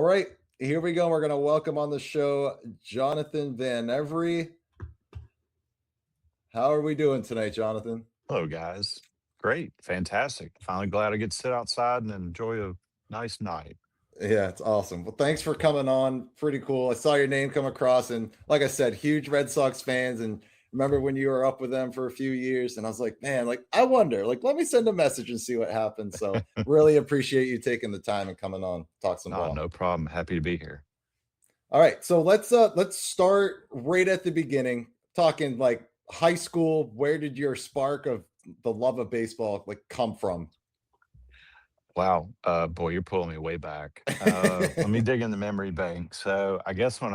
All right, here we go. We're going to welcome on the show Jonathan Van Every. How are we doing tonight, Jonathan? Hello, guys. Great. Fantastic. Finally glad I get to sit outside and enjoy a nice night. Yeah, it's awesome. Well, thanks for coming on. Pretty cool. I saw your name come across, and like I said, huge Red Sox fans. And remember when you were up with them for a few years, and I was like, man, like I wonder, like let me send a message and see what happens. So really appreciate you taking the time and coming on, talk some ball. No problem. Happy to be here. All right, so let's start right at the beginning, talking like high school. Where did your spark of the love of baseball like come from? Wow. Boy, you're pulling me way back. Let me dig in the memory bank. So I guess my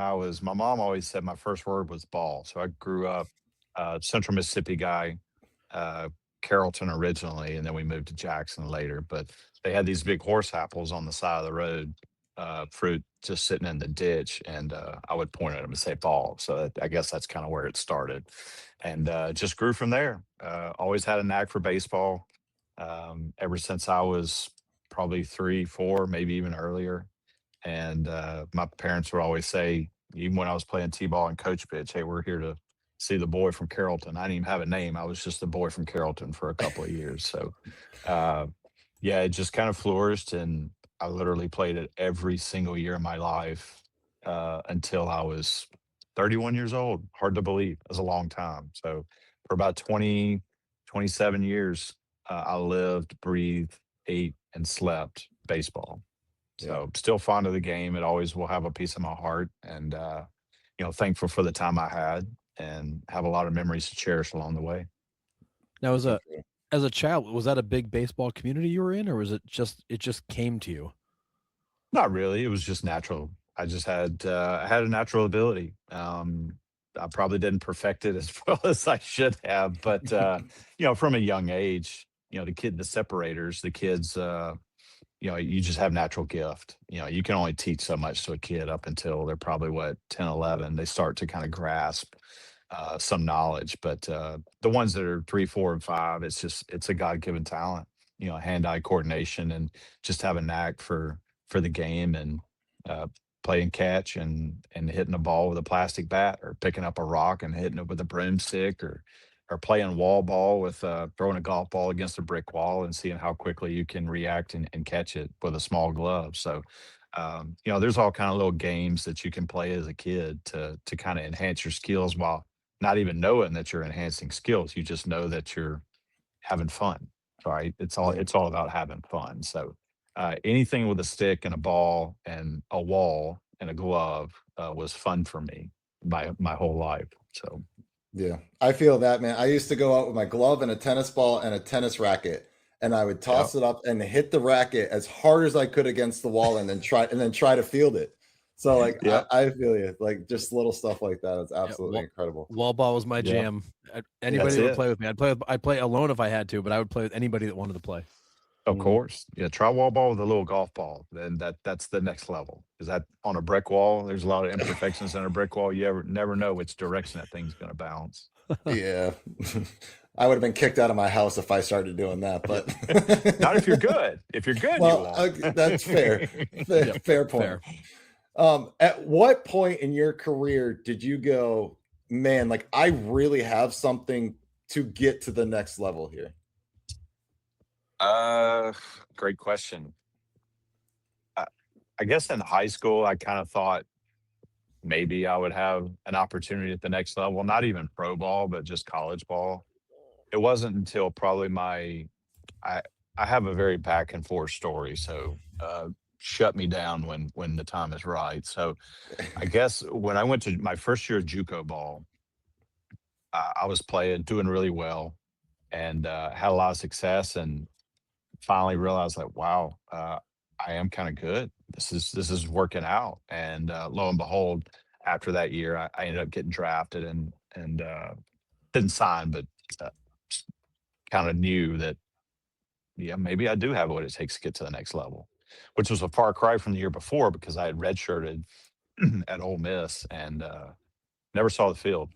mom always said my first word was ball. So I grew up Central Mississippi guy, uh, Carrollton originally, and then we moved to Jackson later. But they had these big horse apples on the side of the road, fruit just sitting in the ditch, and I would point at them and say ball. So I guess that's kind of where it started, and just grew from there. Always had a knack for baseball ever since I was probably 3, 4, maybe even earlier. And my parents would always say, even when I was playing t-ball and coach pitch, hey, we're here to see the boy from Carrollton. I didn't even have a name. I was just the boy from Carrollton for a couple of years. So uh, yeah, it just kind of flourished, and I literally played it every single year of my life until I was 31 years old. Hard to believe. That's a long time. So for about 20, 27 years, I lived, breathed, ate, and slept baseball. Yeah. So still fond of the game. It always will have a piece of my heart, and thankful for the time I had, and have a lot of memories to cherish along the way. Now, Okay. as a child, was that a big baseball community you were in, or was it just came to you? Not really. It was just natural. I had a natural ability. I probably didn't perfect it as well as I should have, but from a young age, the separators, the kids, you just have natural gift. You can only teach so much to a kid up until they're probably what 10, 11. They start to kind of grasp some knowledge, but the ones that are 3, 4, and 5, it's a God-given talent. Hand-eye coordination, and just have a knack for the game, and uh, playing catch, and hitting a ball with a plastic bat, or picking up a rock and hitting it with a broomstick, or playing wall ball with throwing a golf ball against a brick wall and seeing how quickly you can react and catch it with a small glove. So, there's all kind of little games that you can play as a kid to kind of enhance your skills while not even knowing that you're enhancing skills. You just know that you're having fun, right? Yeah. It's all about having fun. So, anything with a stick and a ball and a wall and a glove was fun for me my whole life. So. Yeah, I feel that, man. I used to go out with my glove and a tennis ball and a tennis racket, and I would Yeah. toss it up and hit the racket as hard as I could against the wall, and then try to field it. So like Yep. I feel you. Like just little stuff like that is absolutely incredible. Wall ball was my Yeah. jam. Anybody That's that would it. play with me, I'd play alone if I had to, but I would play with anybody that wanted to play. Of Mhm. course. Yeah, try wall ball with a little golf ball. Then that's the next level. Because that on a brick wall, there's a lot of imperfections in a brick wall. You never know which direction that thing's gonna bounce. Yeah. I would have been kicked out of my house if I started doing that, but Not if you're good. If you're good, you well, won't. that's fair. Fair point. Fair. At what point in your career did you go, man, like I really have something to get to the next level here? Uh, Great question. I, I guess in high school, I kind of thought maybe I would have an opportunity at the next level, not even pro ball, but just college ball. It wasn't until probably I I have a very back and forth story, so shut me down when the time is right. So I guess when I went to my first year of JUCO ball, I was playing, doing really well, and had a lot of success, and finally realized like, wow, I am kind of good. This is working out, and lo and behold, after that year, I ended up getting drafted, and didn't sign, but uh, kind of knew that yeah, maybe I do have what it takes to get to the next level, which was a far cry from the year before because I had redshirted at Ole Miss, and never saw the field.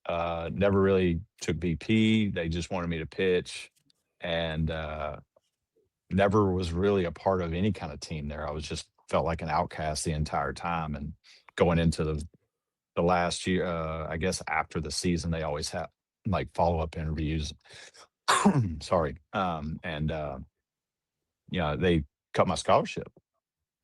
Never really took BP. They just wanted me to pitch, and never was really a part of any kind of team there. I was just felt like an outcast the entire time. And going into the last year, I guess after the season, they always have like follow up interviews. Sorry, they cut my scholarship.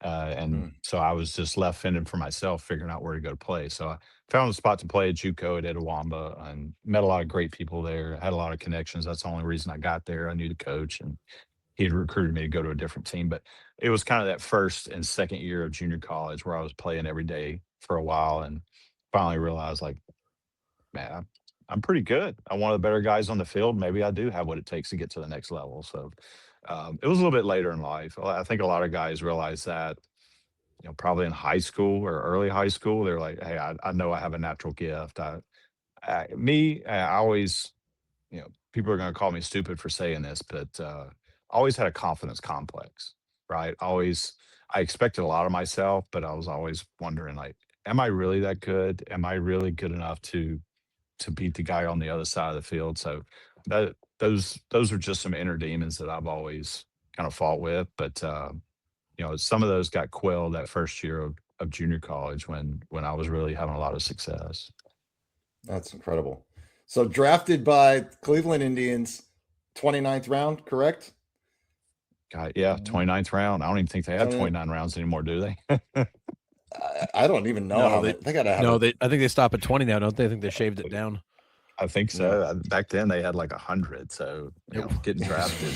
And so I was just left fending for myself, figuring out where to go to play. So I found a spot to play at JUCO at Itawamba and met a lot of great people there. Had a lot of connections. That's the only reason I got there. I knew the coach and he had recruited me to go to a different team. But it was kind of that first and second year of junior college where I was playing every day for a while and finally realized, like, man, I'm pretty good. I'm one of the better guys on the field. Maybe I do have what it takes to get to the next level. So it was a little bit later in life. I think a lot of guys realize that, probably in high school or early high school, they're like, hey, I know I have a natural gift. I always, people are going to call me stupid for saying this, but I always had a confidence complex, right? I expected a lot of myself, but I was always wondering, like, am I really that good? Am I really good enough to beat the guy on the other side of the field? So those are just some inner demons that I've always kind of fought with. But some of those got quelled that first year of junior college when I was really having a lot of success. That's incredible. So drafted by Cleveland Indians, 29th round, correct? Yeah, 29th round. I don't even think they have 29 rounds anymore, do they? I don't even know how they gotta have. I think they stop at 20 now, don't they? I think they shaved it down. I think so. Yeah. Back then they had like 100. So getting drafted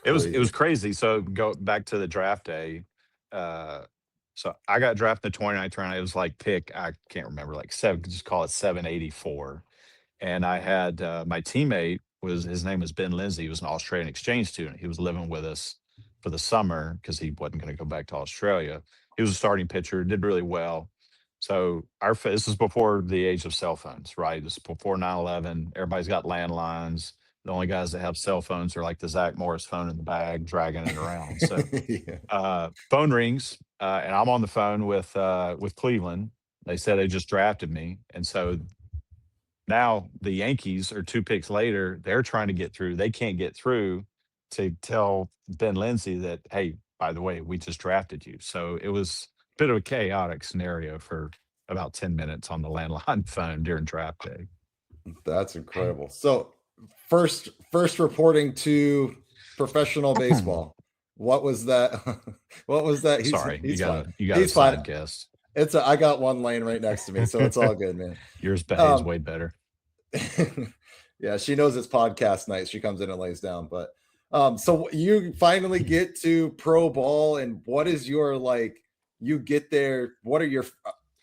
it was crazy. So go back to the draft day. So I got drafted in the 29th round. It was like I can't remember, like just call it 784. And I had my teammate his name was Ben Lindsay. He was an Australian exchange student. He was living with us for the summer because he wasn't going to go back to Australia. He was a starting pitcher, did really well. So this is before the age of cell phones, right? This is before 9/11. Everybody's got landlines. The only guys that have cell phones are like the Zach Morris phone in the bag, dragging it around. So phone rings, and I'm on the phone with Cleveland. They said they just drafted me. And so now the Yankees are 2 picks later. They're trying to get through. They can't get through to tell Ben Lindsay that, hey, by the way, we just drafted you. So it was a bit of a chaotic scenario for about 10 minutes on the landline phone during draft day. That's incredible. So first reporting to professional baseball. What was that? What was that? Sorry, you got a side guest. I got one lane right next to me, so it's all good, man. Yours behaves way better. Yeah, she knows it's podcast night. She comes in and lays down. But so you finally get to pro ball, and what is your you get there? What are your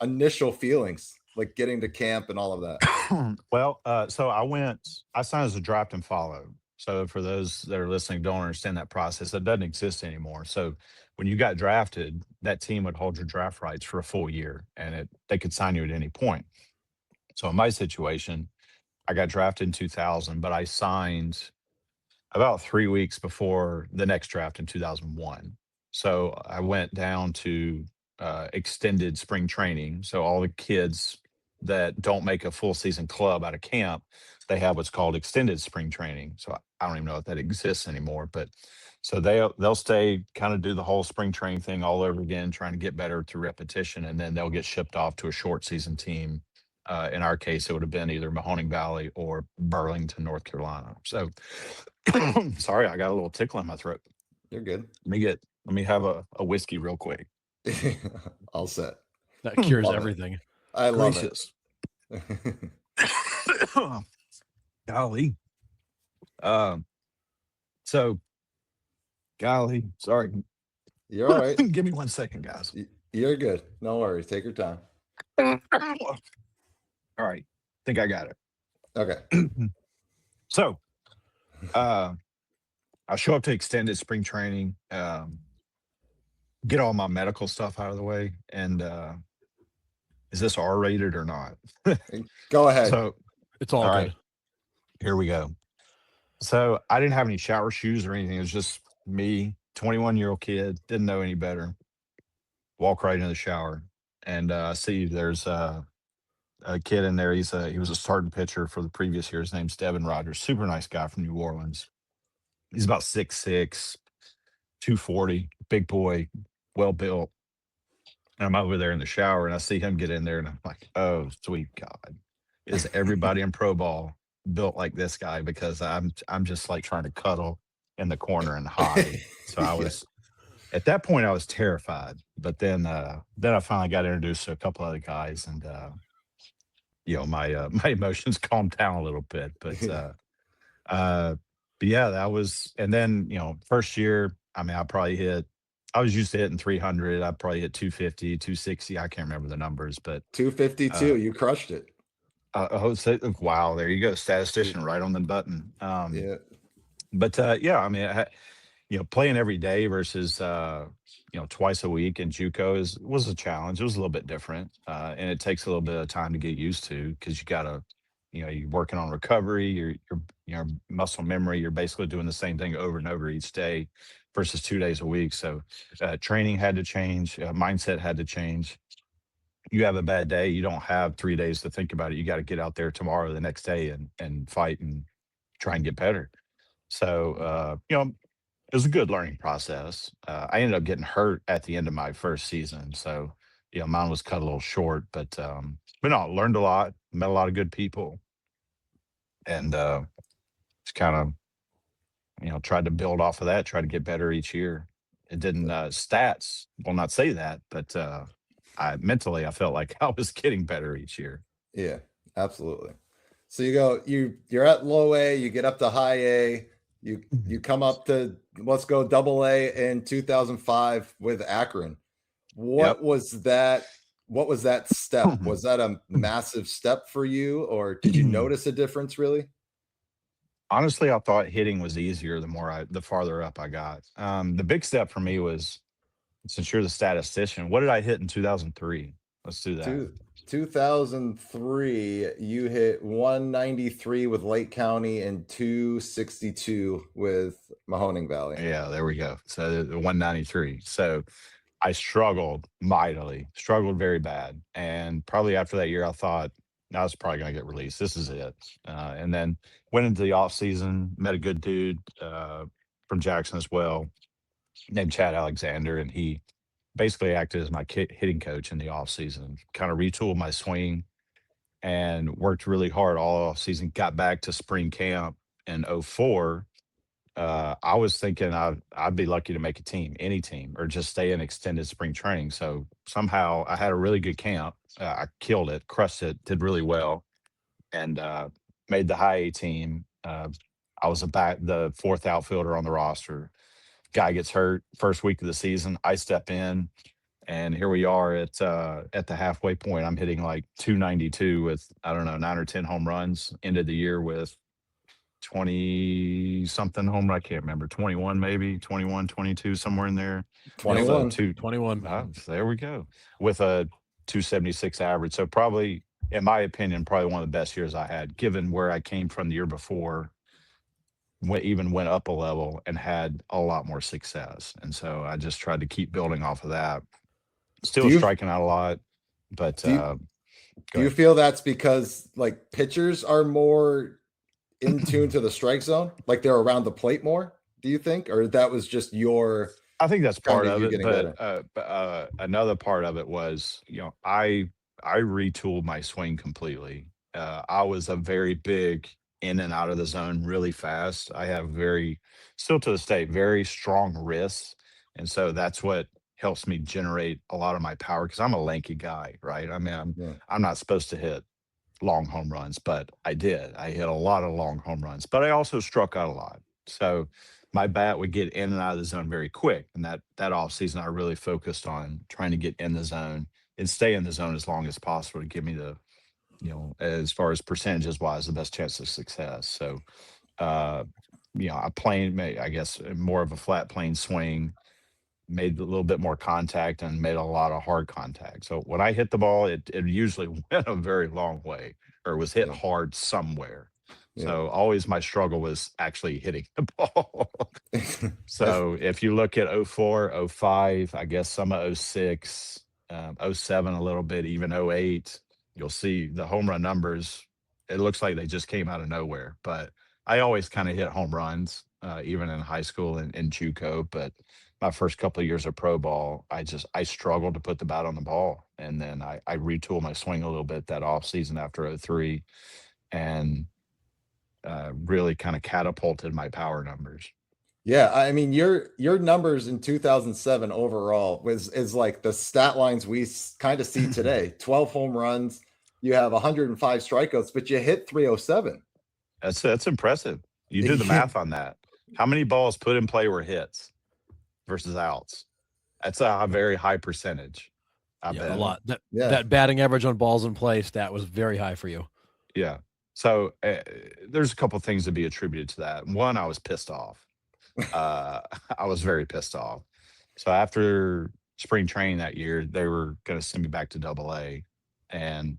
initial feelings like getting to camp and all of that? Well, so I signed as a draft and follow. So for those that are listening, don't understand that process. That doesn't exist anymore. So when you got drafted, that team would hold your draft rights for a full year, and they could sign you at any point. So in my situation, I got drafted in 2000, but I signed about 3 weeks before the next draft in 2001. So I went down to extended spring training. So all the kids that don't make a full season club out of camp, they have what's called extended spring training. So I don't even know if that exists anymore, but so they'll stay, kind of do the whole spring training thing all over again, trying to get better through repetition, and then they'll get shipped off to a short season team. In our case, it would have been either Mahoning Valley or Burlington, North Carolina. So sorry, I got a little tickle in my throat. You're good. Let me have a whiskey real quick. All set. That cures everything. I love it. Golly. So, golly, sorry. You're all right. Give me 1 second, guys. You're good. No worries. Take your time. All right. Think I got it. Okay. So, I show up to extended spring training, get all my medical stuff out of the way. And is this R-rated or not? Go ahead. So it's all good. Right. Here we go. So I didn't have any shower shoes or anything. It was just me, 21-year-old kid, didn't know any better. Walk right into the shower and see there's a kid in there. He was a starting pitcher for the previous year. His name's Devin Rogers. Super nice guy from New Orleans. He's about 6'6", 240, big boy, well built. And I'm over there in the shower and I see him get in there and I'm like, oh, sweet God. Is everybody in pro ball built like this guy? Because I'm just like trying to cuddle in the corner and hide. So I Yeah. was at that point I was terrified. But then I finally got introduced to a couple other guys and my my emotions calmed down a little bit. Uh but yeah, that was and then, first year, I mean, I was used to hitting 300. I probably hit 250, 260. I can't remember the numbers, but 252. uh, You crushed it. wow, there you go. Statistician right on the button. Yeah. But yeah, I mean, playing every day versus, twice a week in JUCO was a challenge. It was a little bit different. And it takes a little bit of time to get used to because you got to, you're working on recovery, muscle memory. You're basically doing the same thing over and over each day versus 2 days a week. So training had to change, mindset had to change. You have a bad day, you don't have 3 days to think about it. You got to get out there tomorrow, the next day, and fight and try and get better. So, it was a good learning process. I ended up getting hurt at the end of my first season, so mine was cut a little short. But no, learned a lot, met a lot of good people, and just kind of tried to build off of that, try to get better each year. It didn't stats will not say that, but I mentally I felt like I was getting better each year. Yeah, absolutely. So you're at low A, you get up to high A, you come up to let's go double A in 2005 with Akron. Yep. What was that? What was that step? Was that a massive step for you, or did you notice a difference really? Honestly, I thought hitting was easier the farther up I got. The big step for me was since you're the statistician, what did I hit in 2003? Let's do that. Two, 2003, you hit 193 with Lake County and 262 with Mahoning Valley. Yeah, there we go. So the 193. So I struggled mightily, struggled very bad. And probably after that year, I thought, I was probably going to get released. This is it. And then went into the off season, met a good dude from Jackson as well, named Chad Alexander. And he basically acted as my hitting coach in the off season, kind of retooled my swing and worked really hard all off season. Got back to spring camp in '04. I was thinking I'd be lucky to make a team, any team, or just stay in extended spring training. So somehow I had a really good camp. I killed it, crushed it, did really well, and made the high A team. I was the fourth outfielder on the roster. Guy gets hurt first week of the season. I step in, and here we are at the halfway point. I'm hitting like 292 with I don't know 9 or 10 home runs. Ended the year with 20 something home run. I can't remember, 21 maybe, 21, 22, somewhere in there. With a 21. 21. there we go. With a 276 average. So probably, in my opinion, probably one of the best years I had, given where I came from the year before, even went up a level and had a lot more success. And so I just tried to keep building off of that. Still Do you striking out a lot, but do you, go do you ahead. feel that's because like pitchers are more in tune to the strike zone, like they're around the plate more? Do you think, or that was just your I think that's kind part of of you it, getting better? but another part of it was, I retooled my swing completely. I was a very big in and out of the zone really fast. I have still to this day, very strong wrists, and so that's what helps me generate a lot of my power because I'm a lanky guy, right? I mean, Yeah, I'm not supposed to hit long home runs, but I did. I hit a lot of long home runs, but I also struck out a lot. So my bat would get in and out of the zone very quick. And that off season, I really focused on trying to get in the zone and stay in the zone as long as possible to give me as far as percentages wise, the best chance of success. So, uh, I guess more of a flat plane swing, made a little bit more contact and made a lot of hard contact. So when I hit the ball, it usually went a very long way or was hit yeah, hard somewhere. yeah. So always my struggle was actually hitting the ball. If So if you look at '04, '05, I guess some of '06, '07 a little bit, even '08, you'll see the home run numbers. It looks like they just came out of nowhere. But I always kind of hit home runs, even in high school and JUCO. But my first couple of years of pro ball, I struggled to put the bat on the ball. And then I retooled my swing a little bit that off season after 03 and really kind of catapulted my power numbers. Yeah, I mean your numbers in 2007 overall is like the stat lines we kind of see today. 12 home runs, you have 105 strikeouts, but you hit 307. That's impressive. You do the math on that. How many balls put in play were hits versus outs? That's a very high percentage. I bet. A lot. That batting average on balls in play stat was very high for you. Yeah. So there's a couple of things to be attributed to that. One, I was pissed off. I was very pissed off. So after spring training that year, they were going to send me back to AA. And,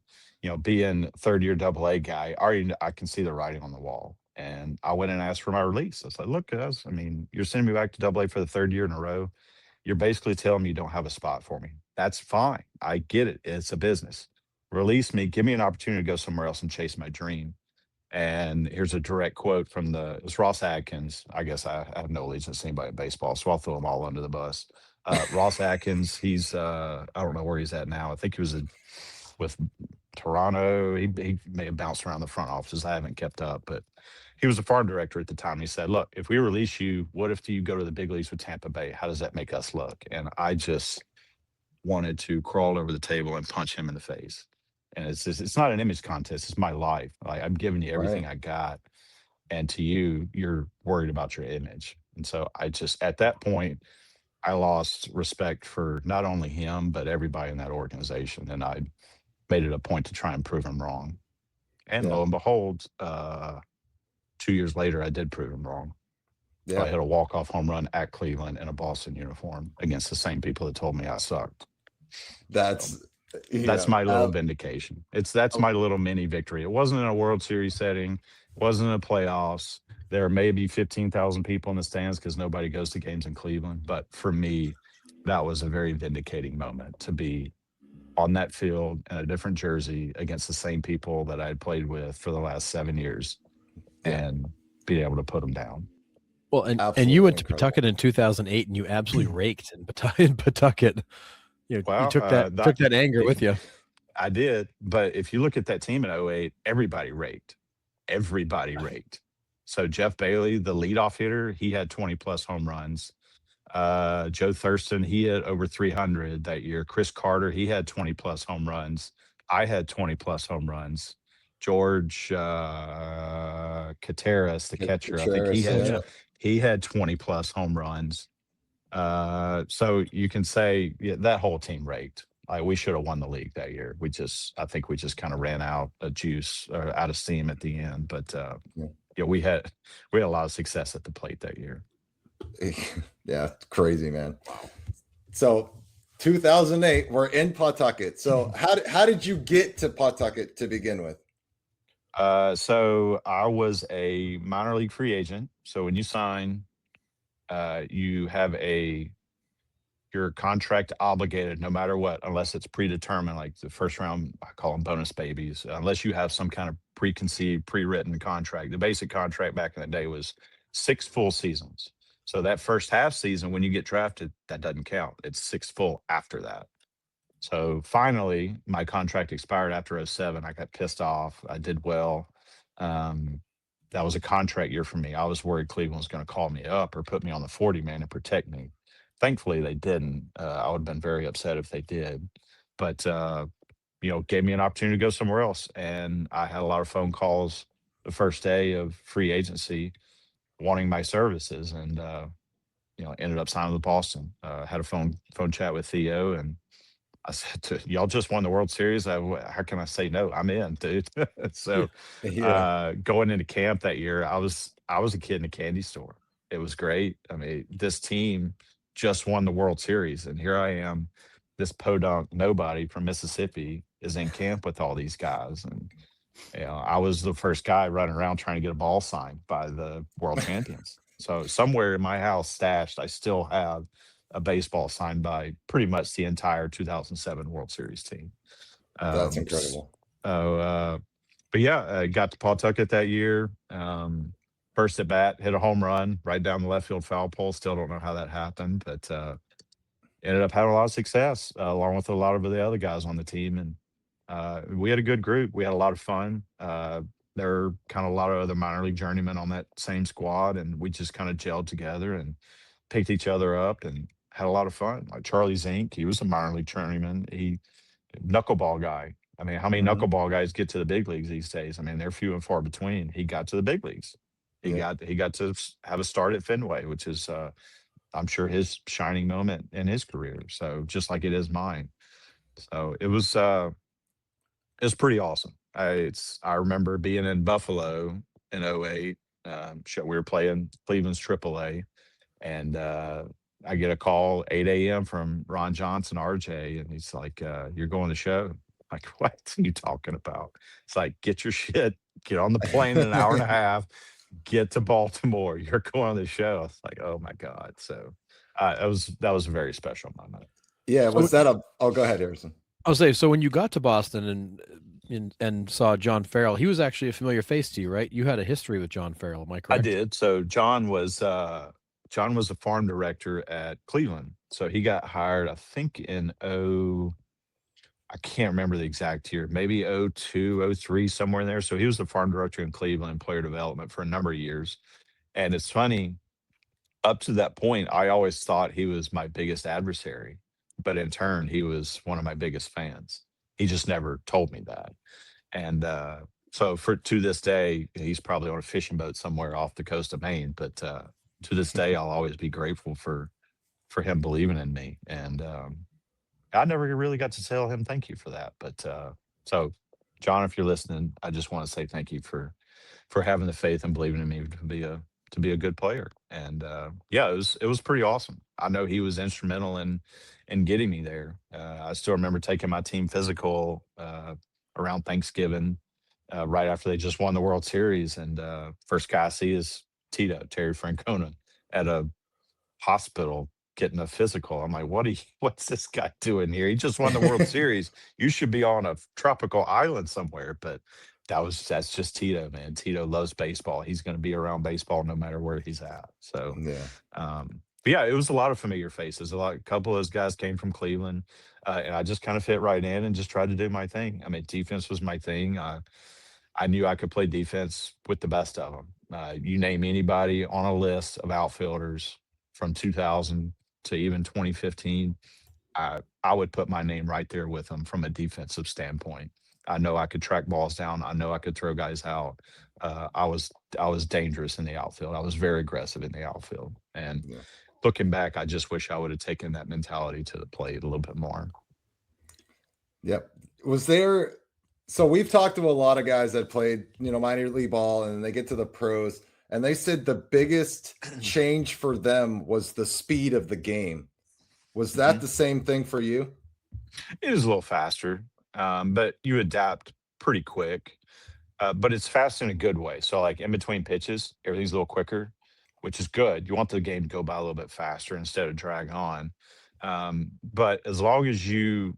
being third-year AA guy, I can see the writing on the wall. And I went and asked for my release. I was like, look, guys, I mean, you're sending me back to AA for the third year in a row. You're basically telling me you don't have a spot for me. That's fine. I get it. It's a business. Release me. Give me an opportunity to go somewhere else and chase my dream. And here's a direct quote from it was Ross Atkins. I guess I have no allegiance to anybody in baseball, so I'll throw them all under the bus. Ross Atkins, he's I don't know where he's at now. I think he was with Toronto. He may have bounced around the front offices. I haven't kept up, but he was a farm director at the time. He said, look, if we release you, what if you go to the big leagues with Tampa Bay? How does that make us look? And I just wanted to crawl over the table and punch him in the face. And it's not an image contest. It's my life. Like, I'm giving you everything I got. And to you, you're worried about your image. And so at that point, I lost respect for not only him, but everybody in that organization. And I made it a point to try and prove him wrong. And lo and behold, 2 years later, I did prove him wrong. Yeah. I hit a walk-off home run at Cleveland in a Boston uniform against the same people that told me I sucked. That's my little vindication. That's my little mini victory. It wasn't in a World Series setting. It wasn't in the playoffs. There may be 15,000 people in the stands because nobody goes to games in Cleveland. But for me, that was a very vindicating moment to be on that field in a different jersey against the same people that I had played with for the last 7 years and be able to put them down. Well, and you went to Pawtucket in 2008 and you absolutely raked in Pawtucket. You took that anger with you. I did. But if you look at that team in 08, everybody raked. Everybody raked. So Jeff Bailey, the leadoff hitter, he had 20-plus home runs. Joe Thurston, he had over 300 that year. Chris Carter, he had 20-plus home runs. I had 20-plus home runs. George Kateras, the catcher, I think he had 20-plus home runs. So you can say that whole team raked. We should have won the league that year. I think we just kind of ran out of juice or out of steam at the end. But we had a lot of success at the plate that year. Yeah, crazy, man. So 2008, we're in Pawtucket. So how did you get to Pawtucket to begin with? So I was a minor league free agent. So when you sign, you have your contract obligated no matter what, unless it's predetermined, like the first round, I call them bonus babies, unless you have some kind of preconceived, pre-written contract. The basic contract back in the day was 6 full seasons. So that first half season, when you get drafted, that doesn't count. It's 6 full after that. So finally, my contract expired after 07. I got pissed off. I did well. That was a contract year for me. I was worried Cleveland was going to call me up or put me on the 40-man and protect me. Thankfully, they didn't. I would have been very upset if they did. But, gave me an opportunity to go somewhere else. And I had a lot of phone calls the first day of free agency wanting my services. And, ended up signing with Boston. Had a phone chat with Theo, and I said, y'all just won the World Series. How can I say no? I'm in, dude. So going into camp that year, I was a kid in a candy store. It was great. I mean, this team just won the World Series, and here I am, this podunk nobody from Mississippi is in camp with all these guys. And I was the first guy running around trying to get a ball signed by the world champions. So somewhere in my house stashed, I still have a baseball signed by pretty much the entire 2007 World Series team. That's incredible. But I got to Pawtucket that year. First at bat, hit a home run right down the left field foul pole. Still don't know how that happened, but ended up having a lot of success along with a lot of the other guys on the team. And we had a good group. We had a lot of fun. There were kind of a lot of other minor league journeymen on that same squad, and we just kind of gelled together and picked each other up and had a lot of fun. Like Charlie Zink, he was a minor league journeyman. He knuckleball guy. I mean, how many knuckleball guys get to the big leagues these days? I mean, they're few and far between. He got to the big leagues. He got to have a start at Fenway, which is I'm sure his shining moment in his career. So just like it is mine. So it was pretty awesome. I remember being in Buffalo in 08. We were playing Cleveland's AAA, and I get a call 8 a.m. from Ron Johnson, RJ, and he's like, "You're going to the show." I'm like, what are you talking about? It's like, get your shit, get on the plane in an hour and a half, get to Baltimore. You're going on the show. It's like, oh my God. So that was a very special moment. Yeah. Was that go ahead, Harrison. I'll say, so when you got to Boston and saw John Farrell, he was actually a familiar face to you, right? You had a history with John Farrell, am I correct? I did. So John was a farm director at Cleveland. So he got hired, I think in I can't remember the exact year, maybe 02, 03, somewhere in there. So he was the farm director in Cleveland and player development for a number of years. And it's funny, up to that point, I always thought he was my biggest adversary, but in turn, he was one of my biggest fans. He just never told me that. And so to this day, he's probably on a fishing boat somewhere off the coast of Maine. But to this day, I'll always be grateful for him believing in me. And I never really got to tell him thank you for that. But so, John, if you're listening, I just want to say thank you for having the faith and believing in me to be a good player. And yeah, it was pretty awesome. I know he was instrumental in getting me there. I still remember taking my team physical around Thanksgiving, right after they just won the World Series. And first guy I see is Terry Francona at a hospital getting a physical. I'm like, what's this guy doing here? He just won the World Series. You should be on a tropical island somewhere. But that's just Tito, man. Tito loves baseball. He's going to be around baseball no matter where he's at. So but yeah, it was a lot of familiar faces. A couple of those guys came from Cleveland, and I just kind of fit right in and just tried to do my thing. I mean, defense was my thing. I knew I could play defense with the best of them. You name anybody on a list of outfielders from 2000 to even 2015, I would put my name right there with them from a defensive standpoint. I know I could track balls down. I know I could throw guys out. I was dangerous in the outfield. I was very aggressive in the outfield. And looking back, I just wish I would have taken that mentality to the plate a little bit more. Yep. So we've talked to a lot of guys that played, minor league ball, and they get to the pros, and they said the biggest change for them was the speed of the game. Was that the same thing for you? It is a little faster, but you adapt pretty quick. But it's fast in a good way. So like in between pitches, everything's a little quicker, which is good. You want the game to go by a little bit faster instead of drag on. But as long as you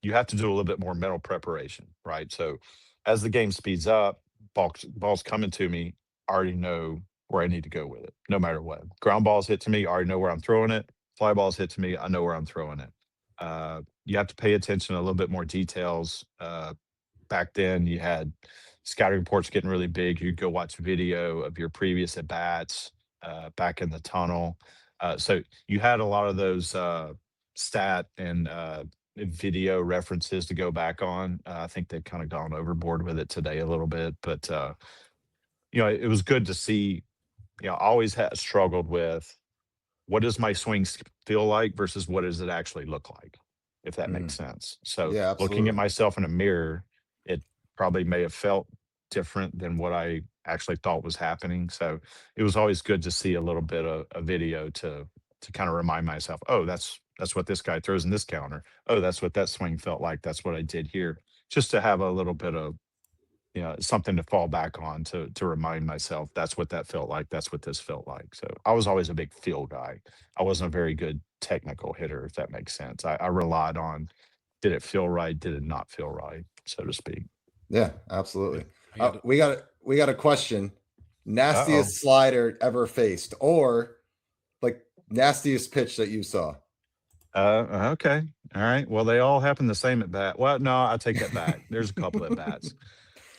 have to do a little bit more mental preparation, right? So as the game speeds up, ball's coming to me, I already know where I need to go with it, no matter what. Ground balls hit to me, I already know where I'm throwing it. Fly balls hit to me, I know where I'm throwing it. You have to pay attention to a little bit more details. Back then, you had scouting reports getting really big. You'd go watch video of your previous at bats back in the tunnel. So you had a lot of those stat and video references to go back on. I think they've kind of gone overboard with it today a little bit, but it was good to see. I always struggled with what does my swing feel like versus what does it actually look like, if that makes sense. So looking at myself in a mirror, it probably may have felt different than what I actually thought was happening. So it was always good to see a little bit of a video to kind of remind myself, oh, that's what this guy throws in this counter. Oh, that's what that swing felt like. That's what I did here. Just to have a little bit of, something to fall back on to remind myself that's what that felt like. That's what this felt like. So I was always a big feel guy. I wasn't a very good technical hitter, if that makes sense. I relied on, did it feel right? Did it not feel right, so to speak? Yeah, absolutely. We got a question nastiest slider ever faced, or like nastiest pitch that you saw. Okay. All right. Well, they all happen the same at bat. Well, no, I take that back. There's a couple at bats.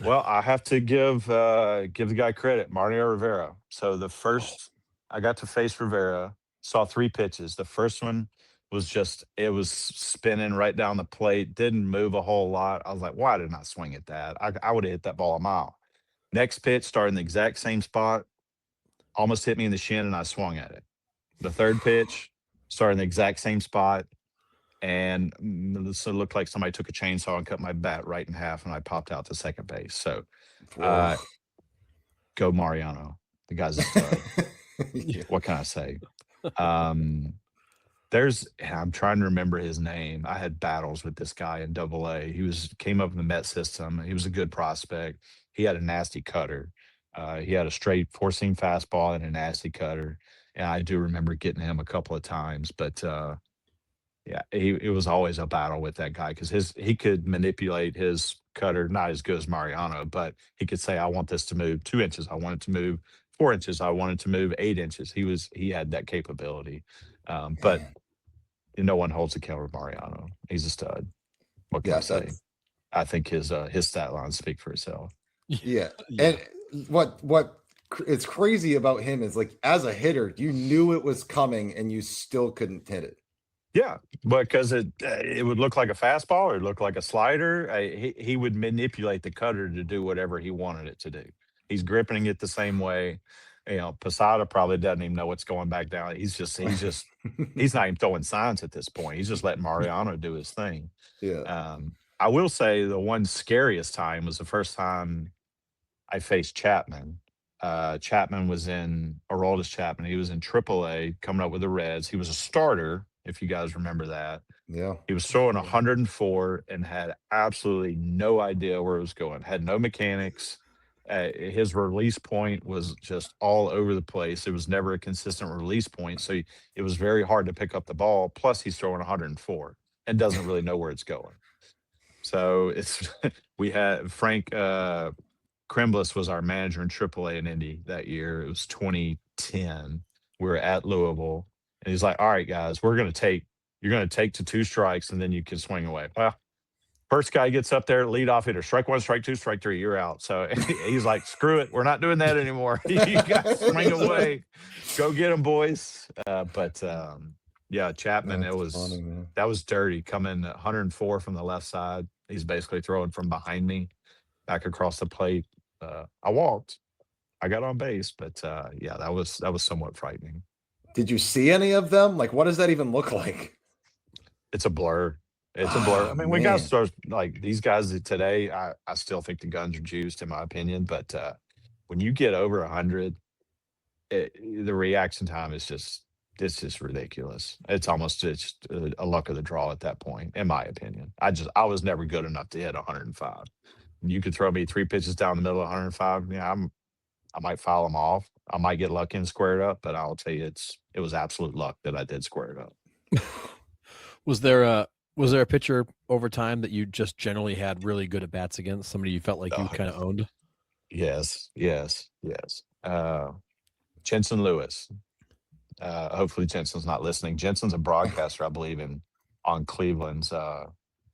Well, I have to give the guy credit, Mariano Rivera. So the first I got to face Rivera, saw 3 pitches. The first one was it was spinning right down the plate, didn't move a whole lot. I was like, why didn't I swing at that? I would have hit that ball a mile. Next pitch, started in the exact same spot, almost hit me in the shin, and I swung at it. The third pitch, started in the exact same spot, and so it looked like somebody took a chainsaw and cut my bat right in half, and I popped out to second base. So, go Mariano. The guy's a stud. What can I say? I'm trying to remember his name. I had battles with this guy in AA. He came up in the Met system. He was a good prospect. He had a nasty cutter. He had a straight 4-seam fastball and a nasty cutter. And I do remember getting him a couple of times, but yeah, it was always a battle with that guy because he could manipulate his cutter, not as good as Mariano, but he could say, I want this to move 2 inches. I want it to move 4 inches. I want it to move 8 inches. He had that capability. But no one holds a killer Mariano. He's a stud. What can I say? I think his stat lines speak for itself. Yeah. And what it's crazy about him is, like, as a hitter, you knew it was coming and you still couldn't hit it. Yeah, because it would look like a fastball or it looked like a slider. He would manipulate the cutter to do whatever he wanted it to do. He's gripping it the same way. Posada probably doesn't even know what's going back down. He's not even throwing signs at this point. He's just letting Mariano do his thing. Yeah. I will say the one scariest time was the first time I faced Chapman. Chapman was in Aroldis Chapman. He was in AAA coming up with the Reds. He was a starter, if you guys remember that. Yeah. He was throwing 104 and had absolutely no idea where it was going, had no mechanics. His release point was just all over the place. It was never a consistent release point. So it was very hard to pick up the ball. Plus, he's throwing 104 and doesn't really know where it's going. So we had Frank Kremlis was our manager in AAA in Indy that year. It was 2010. We were at Louisville. And he's like, all right, guys, you're going to take to 2 strikes and then you can swing away. Well, first guy gets up there, lead off hitter, strike 1, strike 2, strike 3, you're out. So he's like, screw it. We're not doing that anymore. You guys swing away. Go get them, boys. Yeah, Chapman, that was dirty. Coming 104 from the left side. He's basically throwing from behind me back across the plate. I walked. I got on base, but yeah, that was somewhat frightening. Did you see any of them? Like, what does that even look like? It's a blur. It's a blur. I mean, when guys start, like these guys today, I still think the guns are juiced, in my opinion. But when you get over 100, the reaction time is just ridiculous. It's almost a luck of the draw at that point, in my opinion. I was never good enough to hit 105. You could throw me 3 pitches down the middle of 105. Yeah, I might foul them off. I might get lucky and square it up, but I'll tell you, it was absolute luck that I did square it up. Was there a pitcher over time that you just generally had really good at bats against? Somebody you felt like you kind of owned? Yes. Jensen Lewis. Hopefully Jensen's not listening. Jensen's a broadcaster, I believe, on Cleveland's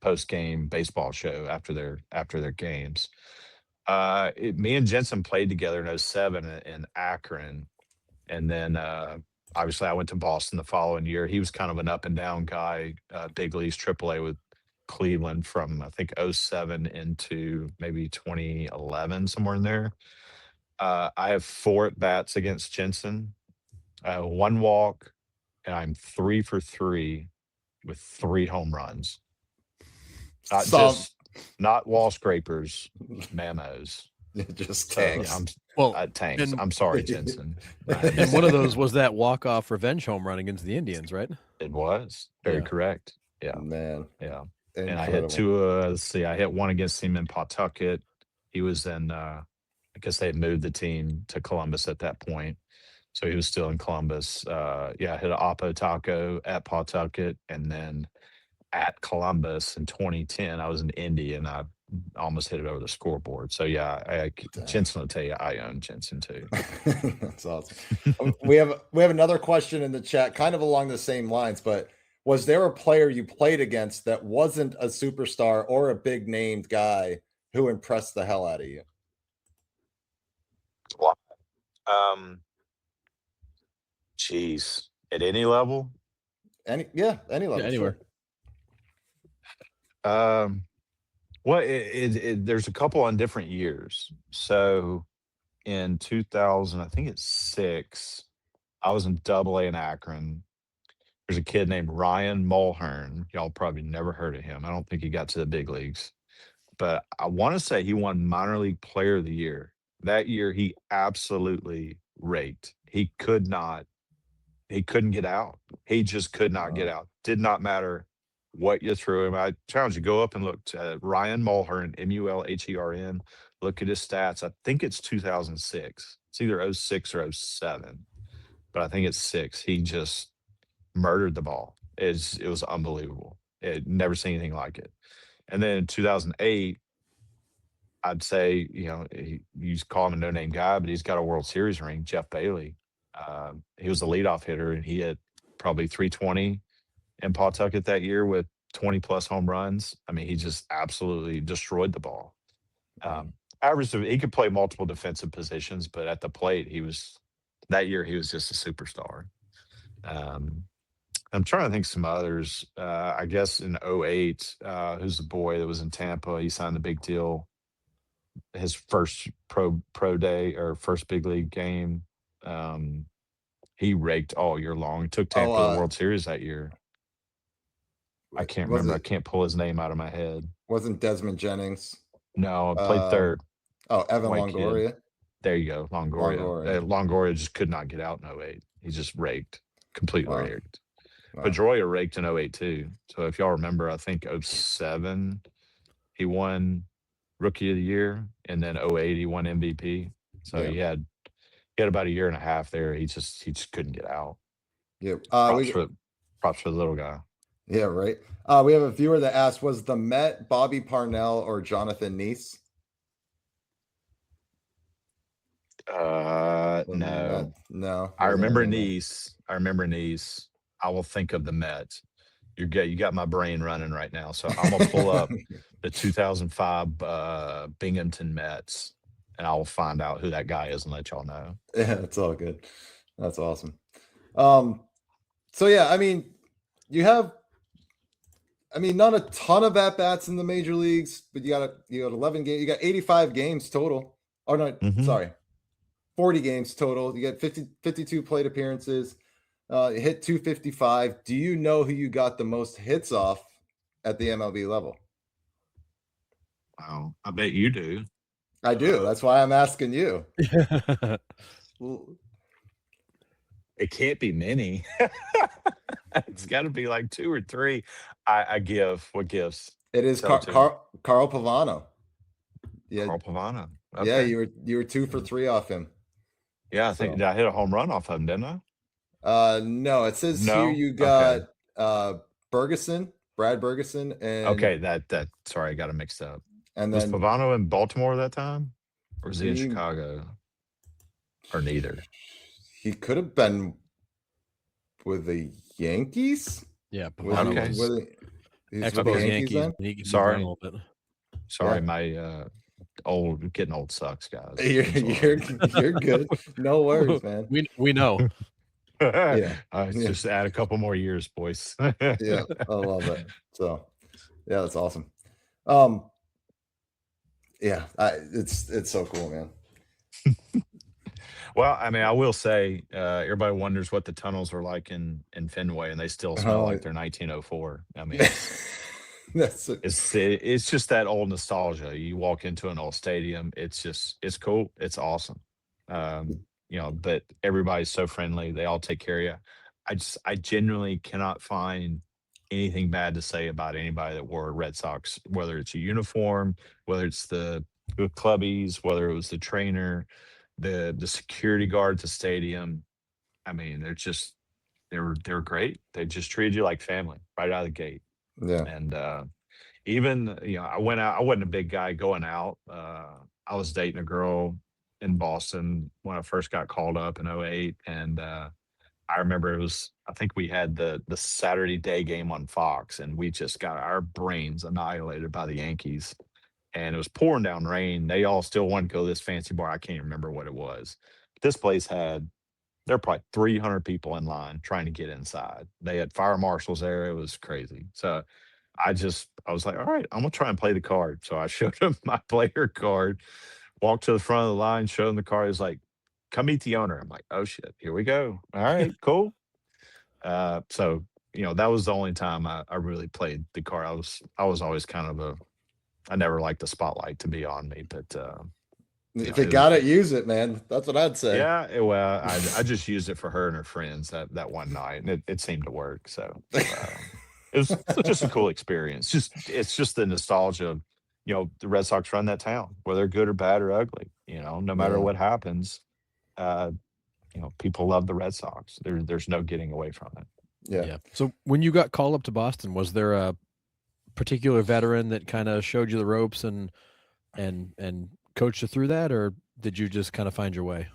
post-game baseball show after their games. Me and Jensen played together in 2007 in Akron. And then obviously I went to Boston the following year. He was kind of an up and down guy, big leagues, AAA with Cleveland from, I think, 2007 into maybe 2011, somewhere in there. I have 4 at-bats against Jensen, 1 walk, and I'm 3 for 3 with 3 home runs. Not wall scrapers, memos. Just tanks. Tanks. I'm sorry, Jensen. And one of those was that walk-off revenge home run against the Indians, right? It was. Very correct. Yeah. Man. Yeah. Incredible. And I hit 2, I hit 1 against him in Pawtucket. He was in, I guess they had moved the team to Columbus at that point. So he was still in Columbus. I hit an Oppo Taco at Pawtucket, and then at Columbus in 2010. I was in Indy and I almost hit it over the scoreboard. So yeah, Jensen will tell you I own Jensen too. That's awesome. we have another question in the chat, kind of along the same lines, but was there a player you played against that wasn't a superstar or a big named guy who impressed the hell out of you? Geez, at any level? Any level, anywhere. Sure. Well, there's a couple on different years. So in 2000, I think it's 6, I was in Double A in Akron. There's a kid named Ryan Mulhern. Y'all probably never heard of him. I don't think he got to the big leagues, but I want to say he won minor league player of the year. That year, he absolutely raked. He couldn't get out. He just could not get out. Did not matter what you threw him. I challenge you, go up and look at Ryan Mulhern, Mulhern. Look at his stats. I think it's 2006. It's either 06 or 07, but I think it's 6. He just murdered the ball. It was unbelievable. Never seen anything like it. And then in 2008, I'd say, you call him a no-name guy, but he's got a World Series ring, Jeff Bailey. He was the leadoff hitter, and he had probably 320 in Pawtucket that year with 20-plus home runs. I mean, he just absolutely destroyed the ball. He could play multiple defensive positions, but at the plate, that year he was just a superstar. I'm trying to think some others. I guess in 08, who's the boy that was in Tampa? He signed the big deal. His first pro day or first big league game. He raked all year long. He took Tampa to the World Series that year. I can't remember. I can't pull his name out of my head. Wasn't Desmond Jennings? No, I played third. Oh, Evan Longoria. Kid. There you go, Longoria. Longoria just could not get out in 08. He just raked, completely raked. Wow. Pedroia raked in 08 too. So if y'all remember, I think 07, he won Rookie of the Year, and then 08 he won MVP. So he had about a year and a half there. He just couldn't get out. Yeah. Props for the little guy. Yeah, right. We have a viewer that asked, was the Met Bobby Parnell or Jonathan Neese? No. No. I remember Neese. I will think of the Met. You got my brain running right now. So I'm gonna pull up the 2005 Binghamton Mets, and I will find out who that guy is and let y'all know. Yeah, it's all good. That's awesome. So yeah, I mean, not a ton of at bats in the major leagues, but you got 11 games. You got 85 games total. Oh no, sorry, 40 games total. You got 52 plate appearances. Hit 255. Do you know who you got the most hits off at the MLB level? Wow, I bet you do. I do. That's why I'm asking you. It can't be many. It's got to be like 2 or 3. I give. What gives? It is Carl Pavano. Yeah, Carl Pavano. Okay. Yeah, you were 2 for 3 off him. Yeah, I think I hit a home run off of him, didn't I? No. It says here you got Brad Bergeson, and sorry, I got it mixed up. And was then Pavano in Baltimore that time, or was he in Chicago, or neither? He could have been with the Yankees. Yeah, Pavano Yankees. Sorry, my getting old sucks, guys. You're good. No worries, man. We know. Just add a couple more years, boys. Yeah, I love it. So, yeah, that's awesome. It's so cool, man. Well, I mean, I will say, everybody wonders what the tunnels are like in Fenway, and they still smell like they're 1904. I mean, it's just that old nostalgia. You walk into an old stadium, it's cool, it's awesome. But everybody's so friendly. They all take care of you. I genuinely cannot find anything bad to say about anybody that wore a Red Sox, whether it's a uniform, whether it's the clubbies, whether it was the trainer, the security guard at the stadium. I mean, they were great. They just treated you like family right out of the gate. Yeah. And even, I went out, I wasn't a big guy going out. I was dating a girl in Boston when I first got called up in '08. And I remember I think we had the Saturday day game on Fox, and we just got our brains annihilated by the Yankees. And it was pouring down rain. They all still wanted to go to this fancy bar. I can't remember what it was. This place there were probably 300 people in line trying to get inside. They had fire marshals there. It was crazy. So I was like, all right, I'm gonna try and play the card. So I showed him my player card, walked to the front of the line, showed him the card. He's like, come meet the owner. I'm like, oh shit, here we go. All right, cool. So that was the only time I really played the card. I was always kind of I never liked the spotlight to be on me, but if you got it, use it, man. That's what I'd say. Yeah, well, I just used it for her and her friends that one night, and it seemed to work. So it was just a cool experience. It's just the nostalgia of the Red Sox run that town, whether good or bad or ugly. No matter what happens, people love the Red Sox. There's no getting away from it. Yeah. So when you got called up to Boston, was there a particular veteran that kind of showed you the ropes and coached you through that, or did you just kind of find your way?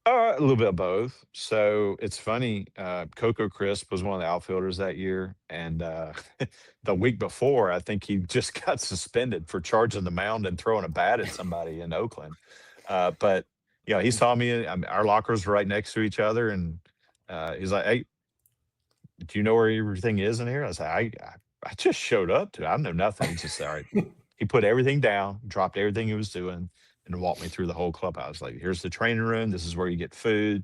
A little bit of both. So it's funny. Coco Crisp was one of the outfielders that year, and the week before, I think he just got suspended for charging the mound and throwing a bat at somebody in Oakland. But he saw me. Our lockers were right next to each other, and he's like, "Hey, do you know where everything is in here?" I was like, I just showed up I know nothing. He just said, all right. He put everything down, dropped everything he was doing, and walked me through the whole clubhouse. Like, here's the training room. This is where you get food.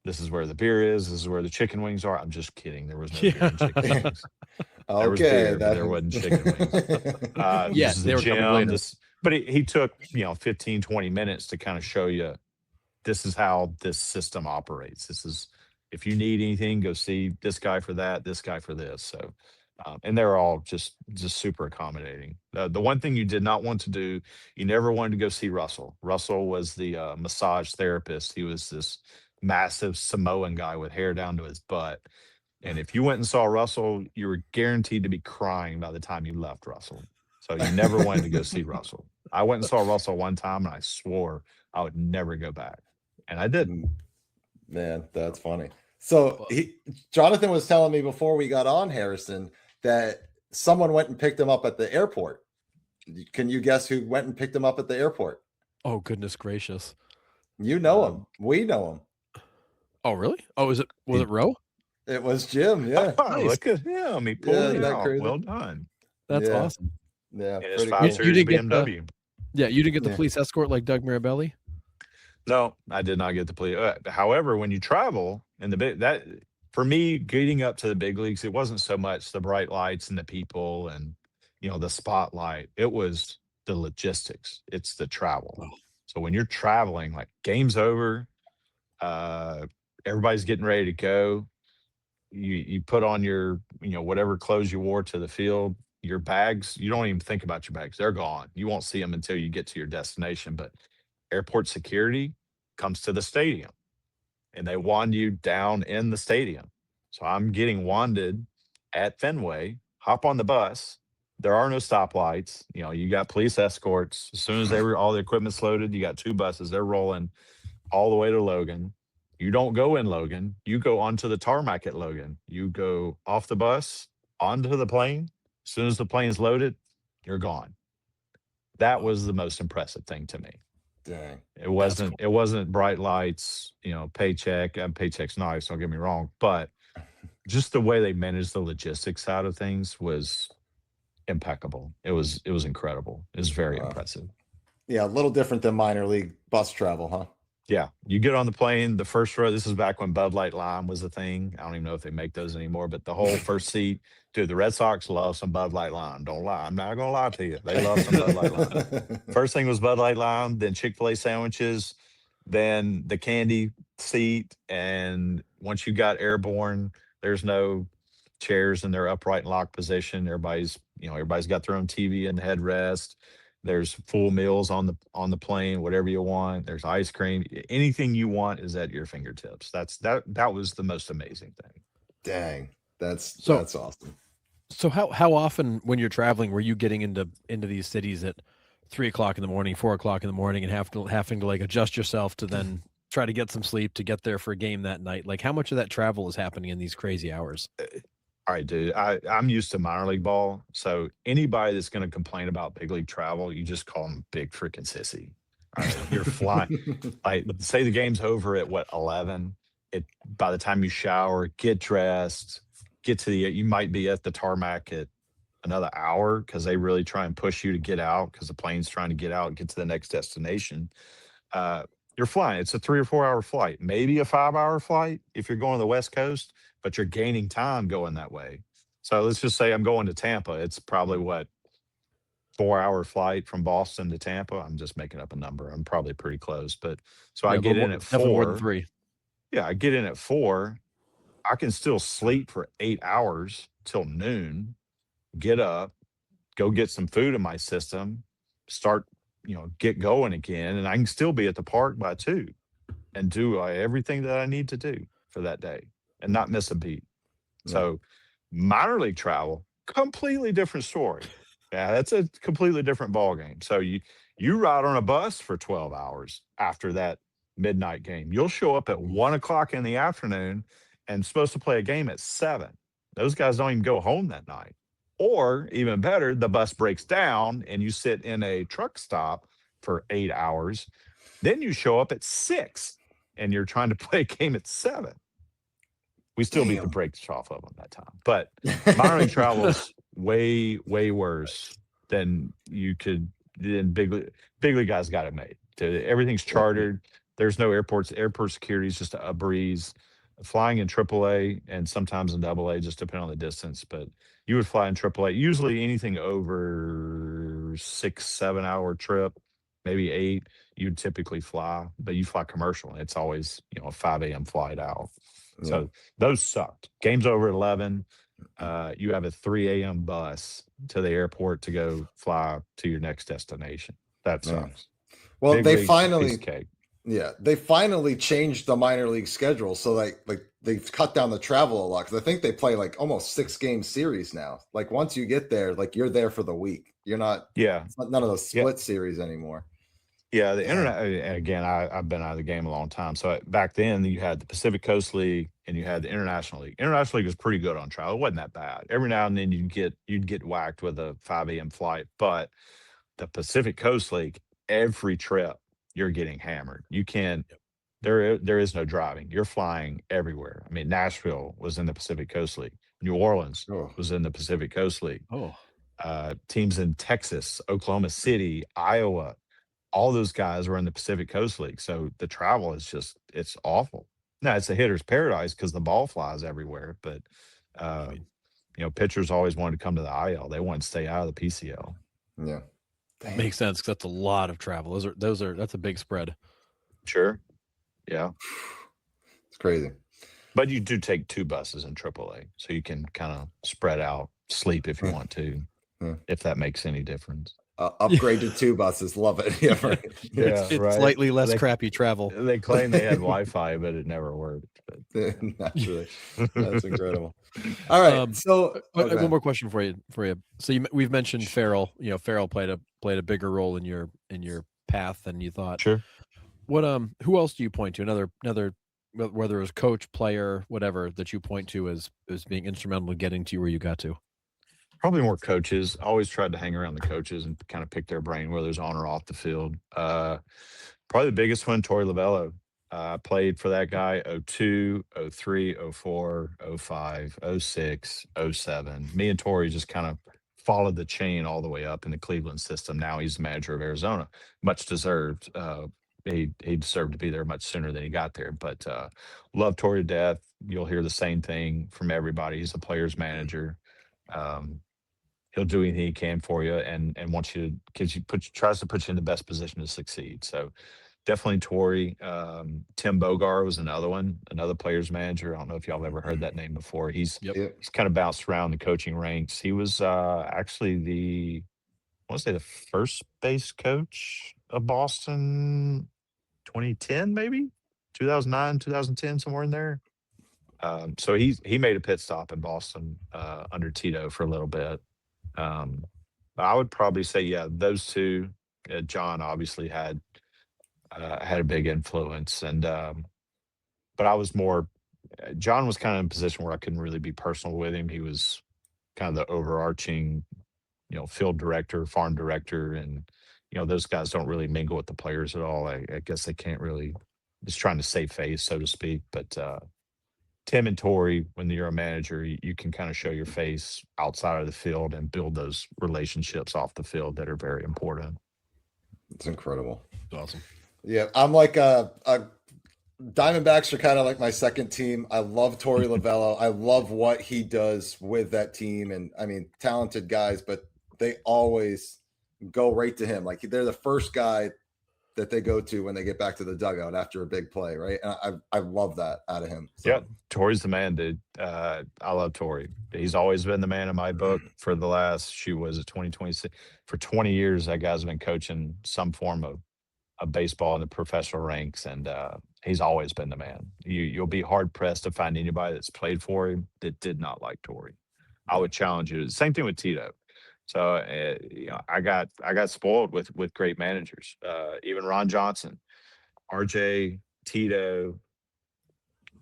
This is where the beer is. This is where the chicken wings are. I'm just kidding. There was no beer and chicken wings. There was beer, but there wasn't chicken wings. Yes, they were coming later. But he took 15, 20 minutes to kind of show you this is how this system operates. This is, if you need anything, go see this guy for that, this guy for this. So, and they're all just super accommodating. The one thing you did not want to do, you never wanted to go see Russell. Russell was the massage therapist. He was this massive Samoan guy with hair down to his butt. And if you went and saw Russell, you were guaranteed to be crying by the time you left Russell. So you never wanted to go see Russell. I went and saw Russell one time, and I swore I would never go back. And I didn't. Man, that's funny. So Jonathan was telling me before we got on, Harrison, that someone went and picked him up at the airport. Can you guess who went and picked him up at the airport? Oh, goodness gracious. You know him. We know him. Oh, really? Oh, was it Roe? It was Jim, yeah. Oh, nice. Look at him. He pulled it out. Crazy? Well done. That's awesome. Yeah. It's 5 Series BMW. You didn't get the police escort like Doug Mirabelli? No, I did not get the police. However, when you travel in that for me, getting up to the big leagues, it wasn't so much the bright lights and the people and the spotlight. It was the logistics. It's the travel. Oh. So when you're traveling, like game's over, everybody's getting ready to go. You put on your whatever clothes you wore to the field. Your bags, you don't even think about your bags. They're gone. You won't see them until you get to your destination. But airport security comes to the stadium, and they wand you down in the stadium. So I'm getting wanded at Fenway, hop on the bus. There are no stoplights. You got police escorts. As soon as all the equipment's loaded, you got 2 buses. They're rolling all the way to Logan. You don't go in Logan. You go onto the tarmac at Logan. You go off the bus, onto the plane. As soon as the plane's loaded, you're gone. That was the most impressive thing to me. Dang. It wasn't bright lights, paycheck. Paycheck's nice, don't get me wrong, but just the way they managed the logistics side of things was impeccable. It was incredible. It was very impressive. Yeah, a little different than minor league bus travel, huh? Yeah, you get on the plane, the first row. This is back when Bud Light Lime was a thing. I don't even know if they make those anymore, but the whole first seat, dude, the Red Sox love some Bud Light Lime. Don't lie. I'm not going to lie to you. They love some Bud Light Lime. First thing was Bud Light Lime, then Chick-fil-A sandwiches, then the candy seat. And once you got airborne, there's no chairs in their upright and locked position. Everybody's got their own TV and headrest. There's full meals on the plane, whatever you want. There's ice cream. Anything you want is at your fingertips. That was the most amazing thing. Dang. That's awesome. So how often when you're traveling were you getting into these cities at 3 o'clock in the morning, 4 o'clock in the morning, and having to like adjust yourself to then try to get some sleep to get there for a game that night? Like how much of that travel is happening in these crazy hours? All right, dude. I'm used to minor league ball, so anybody that's going to complain about big league travel, you just call them big freaking sissy. All right, you're flying. Like, say the game's over at what 11. It by the time you shower, get dressed, get to the, you might be at the tarmac at another hour because they really try and push you to get out because the plane's trying to get out and get to the next destination. Uh, you're flying. It's a 3 or 4 hour flight, maybe a 5 hour flight if you're going to the West Coast, but you're gaining time going that way. So let's just say I'm going to Tampa. It's probably what 4 hour flight from Boston to Tampa. I'm just making up a number. I'm probably pretty close, but so Yeah, I a little get more, in at definitely more than 4. 3. Yeah, I get in at 4. I can still sleep for 8 hours till noon. Get up, go get some food in my system, start, get going again, and I can still be at the park by 2 and do everything that I need to do for that day and not miss a beat. Yeah. So, minor league travel, completely different story. Yeah, that's a completely different ball game. So you ride on a bus for 12 hours after that midnight game. You'll show up at 1 o'clock in the afternoon and supposed to play a game at 7. Those guys don't even go home that night. Or even better, the bus breaks down and you sit in a truck stop for 8 hours. Then you show up at 6 and you're trying to play a game at 7. We still beat the Damn. brakes off of them that time. But minor league travel's way, way worse than you could. Then big league guys got it made. Everything's chartered. There's no airports. Airport security is just a breeze. Flying in AAA and sometimes in AA, just depending on the distance. But you would fly in AAA. Usually anything over 6, 7 hour trip, maybe 8, you'd typically fly. But you fly commercial, and it's always a 5 a.m. flight out. Yeah. So those sucked. Game's over at 11. You have a 3 a.m. bus to the airport to go fly to your next destination. That Yeah. sucks. Well, Big they league's a piece finally, of cake. yeah, they finally changed the minor league schedule, so like they've cut down the travel a lot because I think they play like almost 6 game series now. Like once you get there, like you're there for the week. You're not. Yeah. It's not none of those Yeah. split series anymore. Yeah, the Yeah. internet. And again, I've been out of the game a long time. So back then, you had the Pacific Coast League and you had the International League. International League was pretty good on travel. It wasn't that bad. Every now and then you'd get whacked with a 5 a.m. flight, but the Pacific Coast League, every trip you're getting hammered. You can't. There is no driving. You're flying everywhere. I mean, Nashville was in the Pacific Coast League. New Orleans Oh. was in the Pacific Coast League. Oh, Teams in Texas, Oklahoma City, Iowa, all those guys were in the Pacific Coast League. So the travel is it's awful. Now it's a hitter's paradise because the ball flies everywhere. But pitchers always wanted to come to the IL. They wanted to stay out of the PCL. Yeah. Damn. makes sense because that's a lot of travel. That's a big spread. Sure. Yeah. It's crazy. But you do take 2 buses in AAA, so you can kind of spread out, sleep if you want to, if that makes any difference. Upgraded 2 buses. Love it. Yeah, right. It's right. slightly less crappy travel. They claim they had Wi-Fi, but it never worked. Naturally. That's incredible. All right. So one more question for you. So we've mentioned Farrell. Farrell played a bigger role in your path than you thought. Sure. What who else do you point to? Another whether it was coach, player, whatever that you point to as being instrumental in getting to where you got to? Probably more coaches. I always tried to hang around the coaches and kind of pick their brain, whether it's on or off the field. Probably the biggest one, Torey Lovullo. Played for that guy 02, 03, 04, 05, 06, 07. Me and Torey just kind of followed the chain all the way up in the Cleveland system. Now he's the manager of Arizona. Much deserved. He deserved to be there much sooner than he got there. But love Torey to death. You'll hear the same thing from everybody. He's a player's manager. He'll do anything he can for you and wants you to, because tries to put you in the best position to succeed. So definitely Torey. Tim Bogar was another player's manager. I don't know if y'all have ever heard that name before. He's kind of bounced around the coaching ranks. He was actually I want to say the first base coach of Boston 2010, maybe 2009, 2010, somewhere in there. So he made a pit stop in Boston under Tito for a little bit. I would probably say, yeah, those two. John obviously had a big influence, and but I was more. John was kind of in a position where I couldn't really be personal with him. He was kind of the overarching, field director, farm director, and those guys don't really mingle with the players at all. I guess they can't really, just trying to save face, so to speak. But Tim and Torey, when you're a manager, you can kind of show your face outside of the field and build those relationships off the field that are very important. It's incredible. It's awesome. Yeah, I'm like Diamondbacks are kind of like my second team. I love Torey Lovullo. I love what he does with that team, and I mean, talented guys, but they always go right to him. Like they're the first guy that they go to when they get back to the dugout after a big play, right? And I love that out of him. So. Yeah, Torey's the man, dude. I love Torey. He's always been the man in my book for the last, 2026. For 20 years, that guy's been coaching some form of baseball in the professional ranks, and he's always been the man. You'll be hard pressed to find anybody that's played for him that did not like Torey. I would challenge you. Same thing with Tito. So I got spoiled with great managers. Even Ron Johnson, RJ, Tito,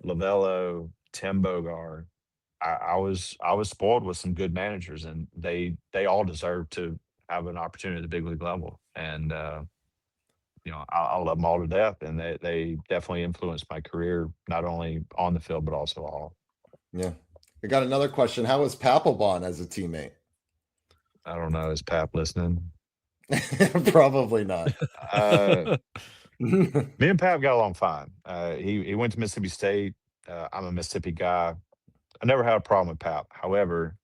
Lovullo, Tim Bogard. I was spoiled with some good managers, and they all deserve to have an opportunity at the big league level. And I love them all to death, and they definitely influenced my career, not only on the field but also off. Yeah, I got another question. How was Papelbon as a teammate? I don't know. Is Pap listening? Probably not. Me and Pap got along fine. He went to Mississippi State. I'm a Mississippi guy. I never had a problem with Pap. However,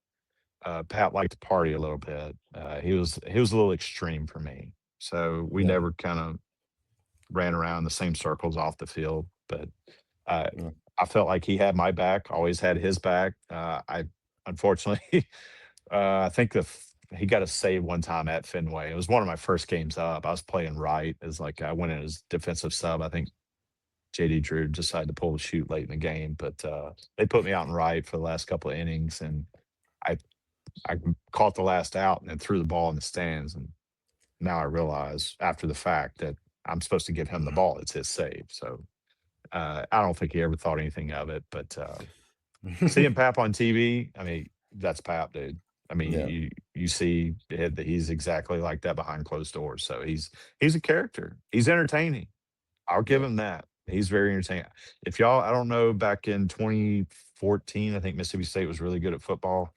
Pap liked to party a little bit. He was a little extreme for me. So we never kind of ran around the same circles off the field. But I felt like he had my back, always had his back. I unfortunately, I think he got a save one time at Fenway. It was one of my first games up. I was playing right as I went in as defensive sub. I think JD Drew decided to pull the shoot late in the game, but they put me out in right for the last couple of innings, and I caught the last out and then threw the ball in the stands. And now I realize after the fact that I'm supposed to give him the ball. It's his save. So I don't think he ever thought anything of it. But seeing Pap on TV, I mean, that's Pap, dude. I mean, you see that he's exactly like that behind closed doors. So he's a character. He's entertaining. I'll give him that. He's very entertaining. If y'all, I don't know, back in 2014, I think Mississippi State was really good at football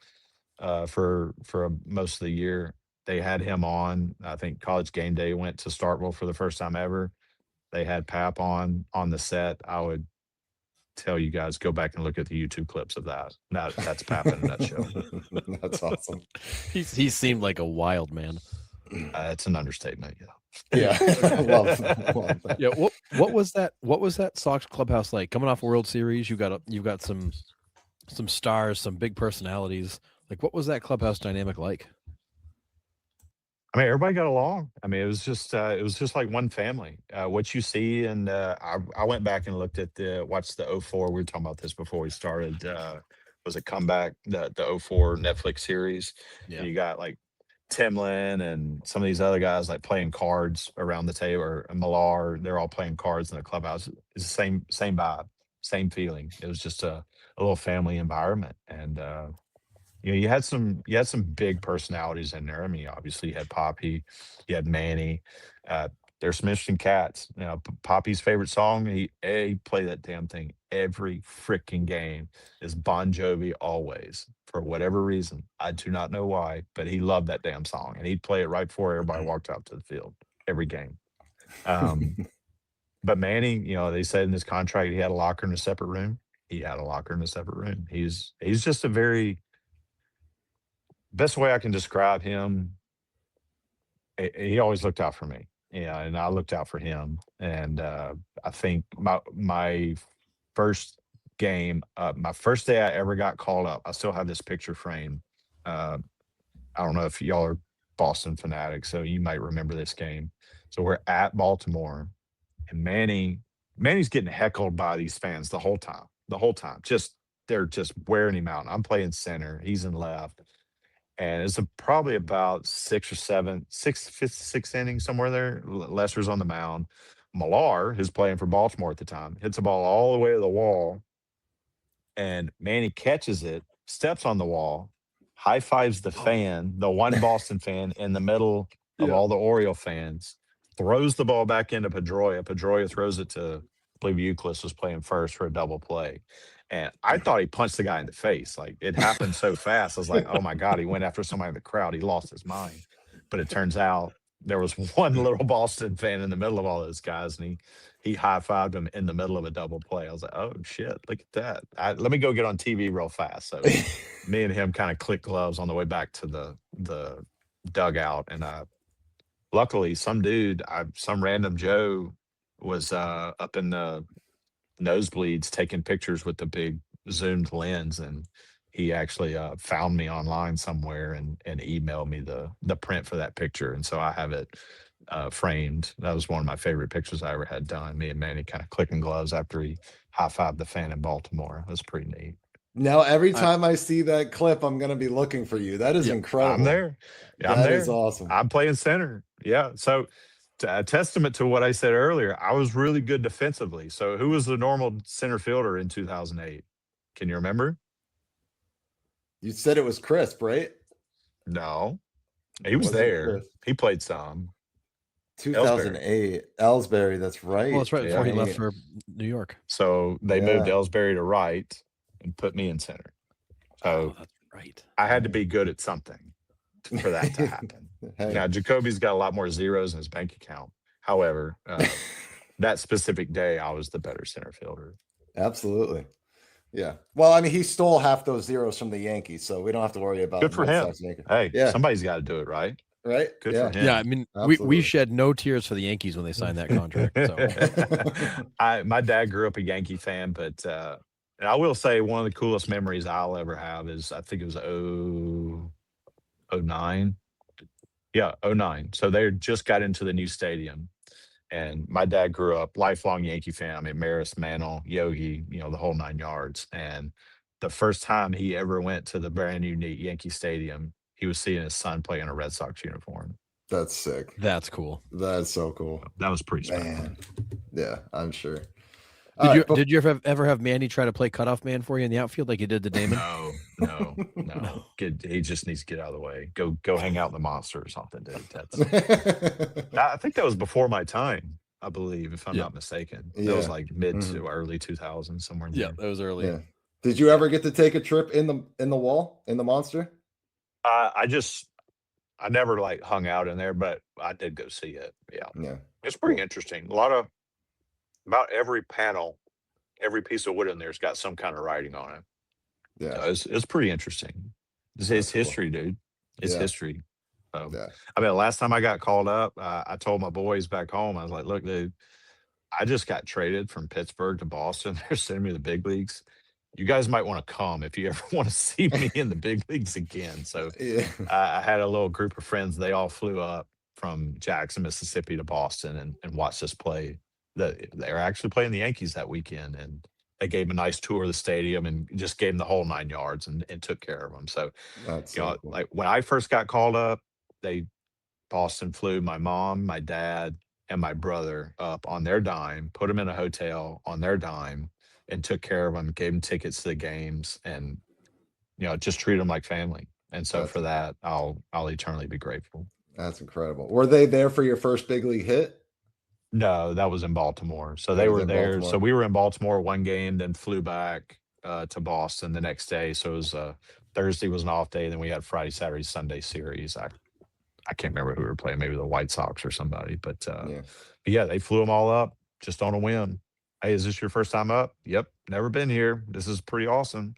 for most of the year. They had him on. I think College Game Day went to Starkville for the first time ever. They had Pap on the set. I would tell you guys, go back and look at the YouTube clips of that. That's Pap in a nutshell. That's awesome. He seemed like a wild man. It's an understatement. Yeah. Yeah. love that. Yeah. What was that? What was that Sox clubhouse like? Coming off World Series, you've got some stars, some big personalities. Like, what was that clubhouse dynamic like? I mean, everybody got along. I mean, it was just like one family. What you see, and I went back and watched the 04. We were talking about this before we started. Was it Comeback, the 04 Netflix series? Yeah. And you got like Timlin and some of these other guys like playing cards around the table, or Millar. They're all playing cards in the clubhouse. It's the same vibe, same feeling. It was just a little family environment, and you had some big personalities in there. I mean, obviously you had Poppy, you had Manny. There's some interesting cats. Poppy's favorite song, he played that damn thing every freaking game, is Bon Jovi Always. For whatever reason, I do not know why, but he loved that damn song, and he'd play it right before everybody walked out to the field every game. But Manny, they said in his contract he had a locker in a separate room. He had a locker in a separate room. He's just a very, best way I can describe him, he always looked out for me. Yeah, and I looked out for him. And I think my first game, my first day I ever got called up, I still have this picture frame. I don't know if y'all are Boston fanatics, so you might remember this game. So we're at Baltimore, and Manny's getting heckled by these fans the whole time, just they're just wearing him out. I'm playing center. He's in left. And it's probably about 6 innings, somewhere there. Lester's on the mound. Millar, who's playing for Baltimore at the time, hits the ball all the way to the wall. And Manny catches it, steps on the wall, high fives the fan, the one Boston fan in the middle of all the Oriole fans, throws the ball back into Pedroia. Pedroia throws it to, I believe Euclid was playing first for a double play. And I thought he punched the guy in the face. Like, it happened so fast. I was like, oh my God, he went after somebody in the crowd. He lost his mind. But it turns out there was one little Boston fan in the middle of all those guys, and he high-fived him in the middle of a double play. I was like, oh shit, look at that. Let me go get on TV real fast. So me and him kind of clicked gloves on the way back to the dugout. And luckily some random Joe was up in the nosebleeds taking pictures with the big zoomed lens, and he actually found me online somewhere and emailed me the print for that picture. And so I have it framed. That was one of my favorite pictures I ever had done. Me and Manny kind of clicking gloves after he high-fived the fan in Baltimore. It was pretty neat. Now, every time I see that clip, I'm going to be looking for you. That is incredible. I'm there. I'm that there. Is awesome. I'm playing center. Yeah. So a testament to what I said earlier, I was really good defensively. So who was the normal center fielder in 2008? Can you remember? You said it was Crisp, right? No. He was there. Crisp. He played some. 2008. Ellsbury, that's right. Well, that's right before he left for New York. So they moved Ellsbury to right and put me in center. So that's right. I had to be good at something for that to happen. Now, Jacoby's got a lot more zeros in his bank account. However, that specific day, I was the better center fielder. Absolutely. Yeah. Well, I mean, he stole half those zeros from the Yankees, so we don't have to worry about good for him. Hey, somebody's got to do it, right? Right. Good for him. Yeah, I mean, we shed no tears for the Yankees when they signed that contract. So. My dad grew up a Yankee fan, but and I will say one of the coolest memories I'll ever have is I think it was 09. Yeah, 09. So they just got into the new stadium. And my dad grew up lifelong Yankee fan. I mean, Maris, Mantle, Yogi, the whole 9 yards. And the first time he ever went to the brand new Yankee Stadium, he was seeing his son play in a Red Sox uniform. That's sick. That's cool. That's so cool. That was pretty special. Yeah, I'm sure. Did you ever have Manny try to play cutoff man for you in the outfield like you did to Damon? No. He just needs to get out of the way. Go hang out in the monster or something, dude. I think that was before my time, I believe, if I'm not mistaken. That was like mid to early 2000s, somewhere in there. Yeah, that was early. Yeah. Did you ever get to take a trip in the wall in the monster? I never like hung out in there, but I did go see it. Yeah. It's pretty interesting. About every panel, every piece of wood in there's got some kind of writing on it. Yeah. So it's pretty interesting. It's history, dude. It's history. So, yeah. I mean, last time I got called up, I told my boys back home, I was like, look, dude, I just got traded from Pittsburgh to Boston. They're sending me to the big leagues. You guys might want to come if you ever want to see me in the big leagues again. So I had a little group of friends. They all flew up from Jackson, Mississippi to Boston and watched us play. They're actually playing the Yankees that weekend, and they gave them a nice tour of the stadium and just gave them the whole 9 yards and took care of them. So, cool. Like when I first got called up, Boston flew my mom, my dad, and my brother up on their dime, put them in a hotel on their dime, and took care of them, gave them tickets to the games, and just treat them like family. And so for that, I'll eternally be grateful. That's incredible. Were they there for your first big league hit? No, that was in Baltimore. So they were there. So we were in Baltimore one game, then flew back to Boston the next day. So it was Thursday was an off day. Then we had Friday, Saturday, Sunday series. I can't remember who we were playing, maybe the White Sox or somebody. But they flew them all up just on a whim. Hey, is this your first time up? Yep, never been here. This is pretty awesome.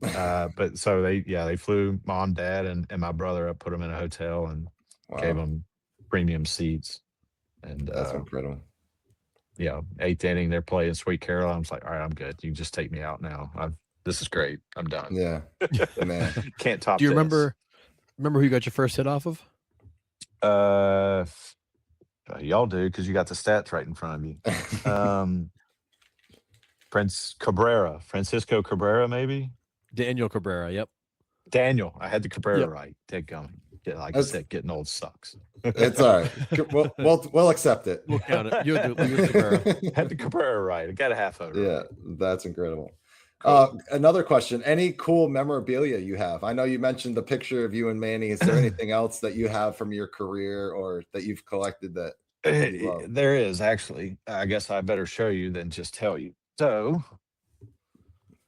But so they flew mom, dad, and my brother up, put them in a hotel, and gave them premium seats. And that's incredible. Yeah, 8th inning, they're playing Sweet Caroline. I was like, all right, I'm good. You can just take me out now. This is great. I'm done. Yeah, man. Can't top. Do you remember who you got your first hit off of? Y'all do, because you got the stats right in front of you. Francisco Cabrera, maybe. Daniel Cabrera. Yep. Daniel. I had the Cabrera Yep. right. Dadgummit. Yeah, like I That's- said, getting old sucks. It's all right. We'll accept it. We'll count it. You had the Cabrera. Had the Cabrera right. I got a half over. Yeah, Right. that's incredible. Cool. Another question. Any cool memorabilia you have? I know you mentioned the picture of you and Manny. Is there anything else that you have from your career or that you've collected that you love? There is actually. I guess I better show you than just tell you. So,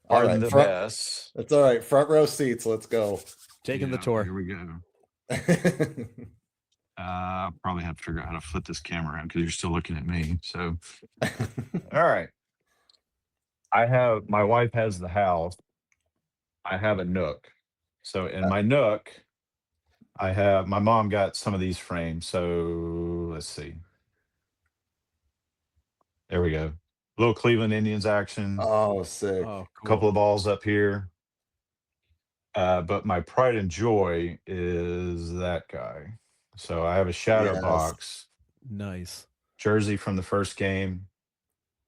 All pardon right, the mess. It's all right. Front row seats. Let's go. Taking the Yeah, tour. Here we go. Probably have to figure out how to flip this camera around because you're still looking at me. So, all right. My wife has the house. I have a Nook. So in my Nook, my mom got some of these frames. So let's see. There we go. Little Cleveland Indians action. Oh, sick. Oh, cool. Couple of balls up here. But my pride and joy is that guy. So I have a shadow Yes. box Nice. jersey from the first game.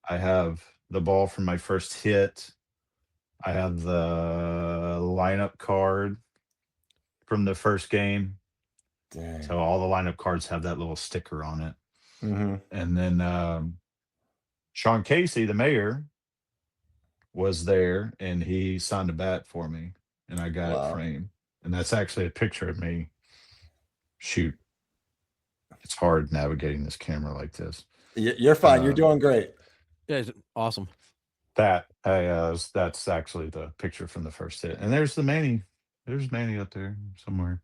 I have the ball from my first hit. I have the lineup card from the first game. Dang. So all the lineup cards have that little sticker on it. Mm-hmm. And then Sean Casey, the mayor, was there and he signed a bat for me and I got it framed. And that's actually a picture of me. Shoot. It's hard navigating this camera like this. You're fine. You're doing great. Yeah, awesome. That's actually the picture from the first hit. And there's the Manny. There's Manny up there somewhere.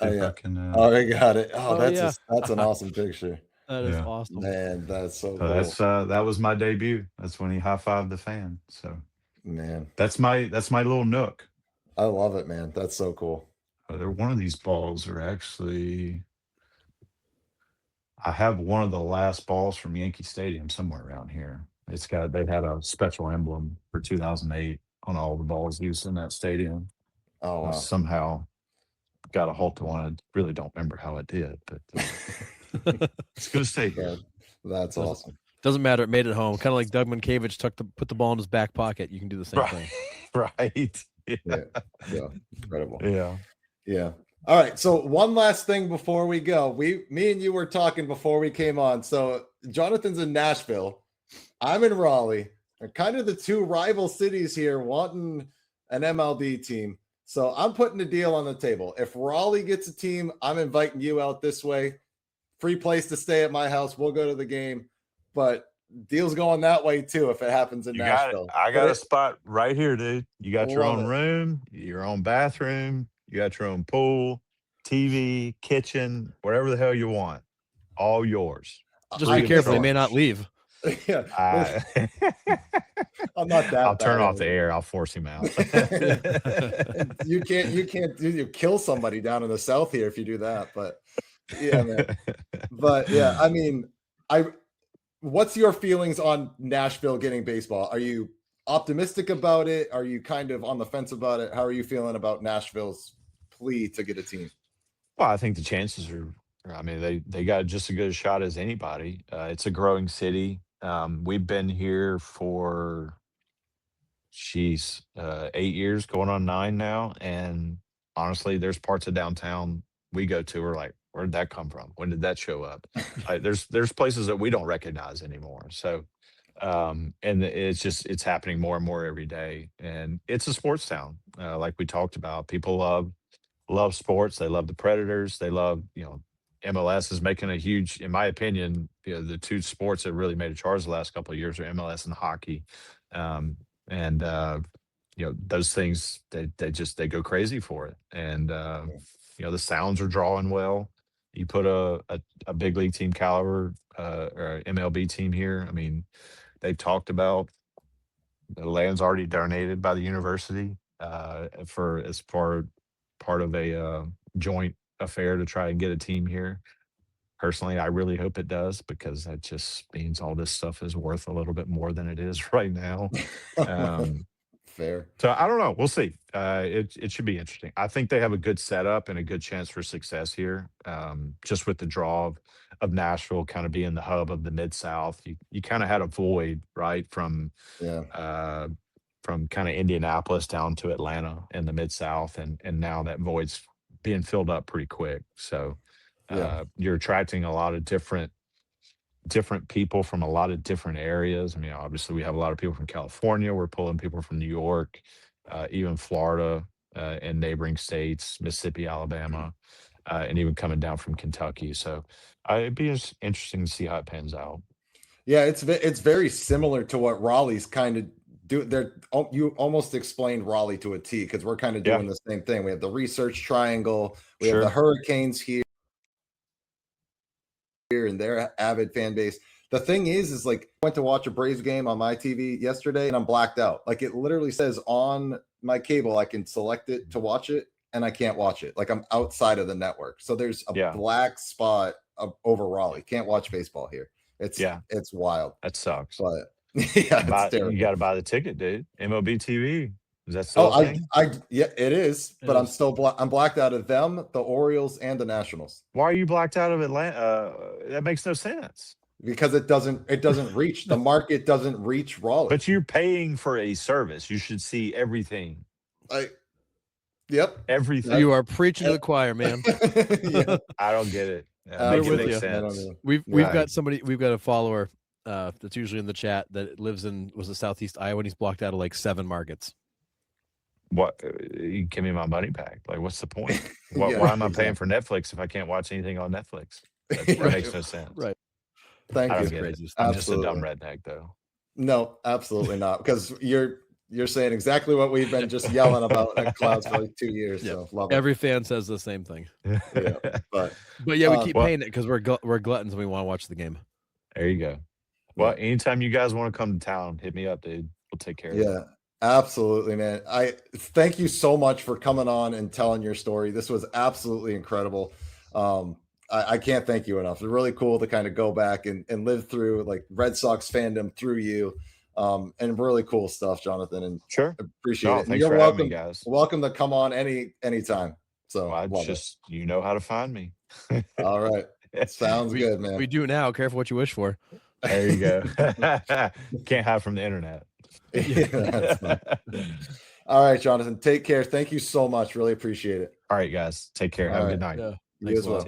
Oh, If yeah. I can, I got it. Oh, Oh, that's an awesome picture. That is Yeah. awesome. Man, that's so cool. that's that was my debut. That's when he high-fived the fan. So Man, that's my little Nook. I love it, man. That's so cool. One of these balls are actually. I have one of the last balls from Yankee Stadium somewhere around here. They had a special emblem for 2008 on all the balls used in that stadium. Oh, I wow. somehow got a hold to one. I really don't remember how I did, but it's going to stay here. That's awesome. Doesn't matter. It made it home. Kind of like Doug Mankiewicz put the ball in his back pocket. You can do the same thing. Right. Yeah. Incredible. Yeah. All right. So one last thing before we go. Me and you were talking before we came on. So Jonathan's in Nashville. I'm in Raleigh. They're kind of the two rival cities here wanting an MLB team. So I'm putting a deal on the table. If Raleigh gets a team, I'm inviting you out this way. Free place to stay at my house. We'll go to the game. But deal's going that way too if it happens in Nashville. I got a spot right here, dude. You got your own Love it. room, your own bathroom, you got your own pool, TV, kitchen, whatever the hell you want. All yours. Just be careful. They may not leave. Yeah. I'm not that I'll turn bad off the air. I'll force him out. You can't kill somebody down in the south here if you do that. But yeah, man. But yeah, I mean, what's your feelings on Nashville getting baseball? Are you optimistic about it? Are you kind of on the fence about it? How are you feeling about Nashville's plea to get a team? Well, I think the chances are, I mean, they got just as good a shot as anybody. It's a growing city. We've been here for, 8 years, going on 9 now. And honestly, there's parts of downtown we go to, we're like, where did that come from? When did that show up? There's places that we don't recognize anymore. So, and it's happening more and more every day. And it's a sports town, like we talked about. People love sports. They love the Predators. They love, MLS is making a huge, in my opinion, the two sports that really made a charge the last couple of years are MLS and hockey. Those things, they go crazy for it. And, the Sounds are drawing well. You put a big league team caliber or MLB team here. I mean, they've talked about the land's already donated by the university as part of a joint affair to try and get a team here. Personally, I really hope it does because that just means all this stuff is worth a little bit more than it is right now. Fair. So I don't know. We'll see. It should be interesting. I think they have a good setup and a good chance for success here. Just with the draw of Nashville kind of being the hub of the Mid-South, you kind of had a void, right, from Yeah. kind of Indianapolis down to Atlanta in the Mid-South, and now that void's being filled up pretty quick. So Yeah. you're attracting a lot of different people from a lot of different areas. I mean, obviously we have a lot of people from California. We're pulling people from New York, even Florida, and neighboring states, Mississippi, Alabama, and even coming down from Kentucky. So it'd be just interesting to see how it pans out. Yeah, it's very similar to what Raleigh's kind of do. You almost explained Raleigh to a T, because we're kind of doing the same thing. We have the research triangle, we have the Hurricanes here and their avid fan base. The thing is like, I went to watch a Braves game on my TV yesterday and I'm blacked out. Like, it literally says on my cable I can select it to watch it and I can't watch it. Like, I'm outside of the network. So there's a black spot over Raleigh. Can't watch baseball here. It's wild. That sucks. But it's terrible. You got to buy the ticket, dude. MLB TV. Is that still a thing? Yeah, it is. But I'm still I'm blacked out of them, the Orioles, and the Nationals. Why are you blacked out of Atlanta? That makes no sense. Because it doesn't reach the market, doesn't reach Raleigh. But you're paying for a service. You should see everything. Yep. Everything. You are preaching to the choir, man. I don't get it. We're with you. Sense. We've got a follower that's usually in the chat that lives in Southeast Iowa, and he's blocked out of like 7 markets. What, you give me my money back? Like, what's the point? Why am I paying for Netflix if I can't watch anything on Netflix? That makes no sense. Right. Thank you. I'm just a dumb redneck, though. No, absolutely not. Because you're saying exactly what we've been just yelling about at Clouds for like 2 years. So love it. Every fan says the same thing. But yeah, we keep paying it because we're gluttons and we want to watch the game. There you go. Well, anytime you guys want to come to town, hit me up, dude. We'll take care of it. Yeah, absolutely, man. I thank you so much for coming on and telling your story. This was absolutely incredible. I can't thank you enough. It's really cool to kind of go back and live through like Red Sox fandom through you. And really cool stuff, Jonathan. And appreciate it. Thanks You're for welcome, having me, guys. Welcome to come on anytime. So you know how to find me. All right. Sounds good, man. We do now. Careful what you wish for. There you go. Can't hide from the internet. All right, Jonathan. Take care. Thank you so much. Really appreciate it. All right, guys. Take care. Have a good night. You as well.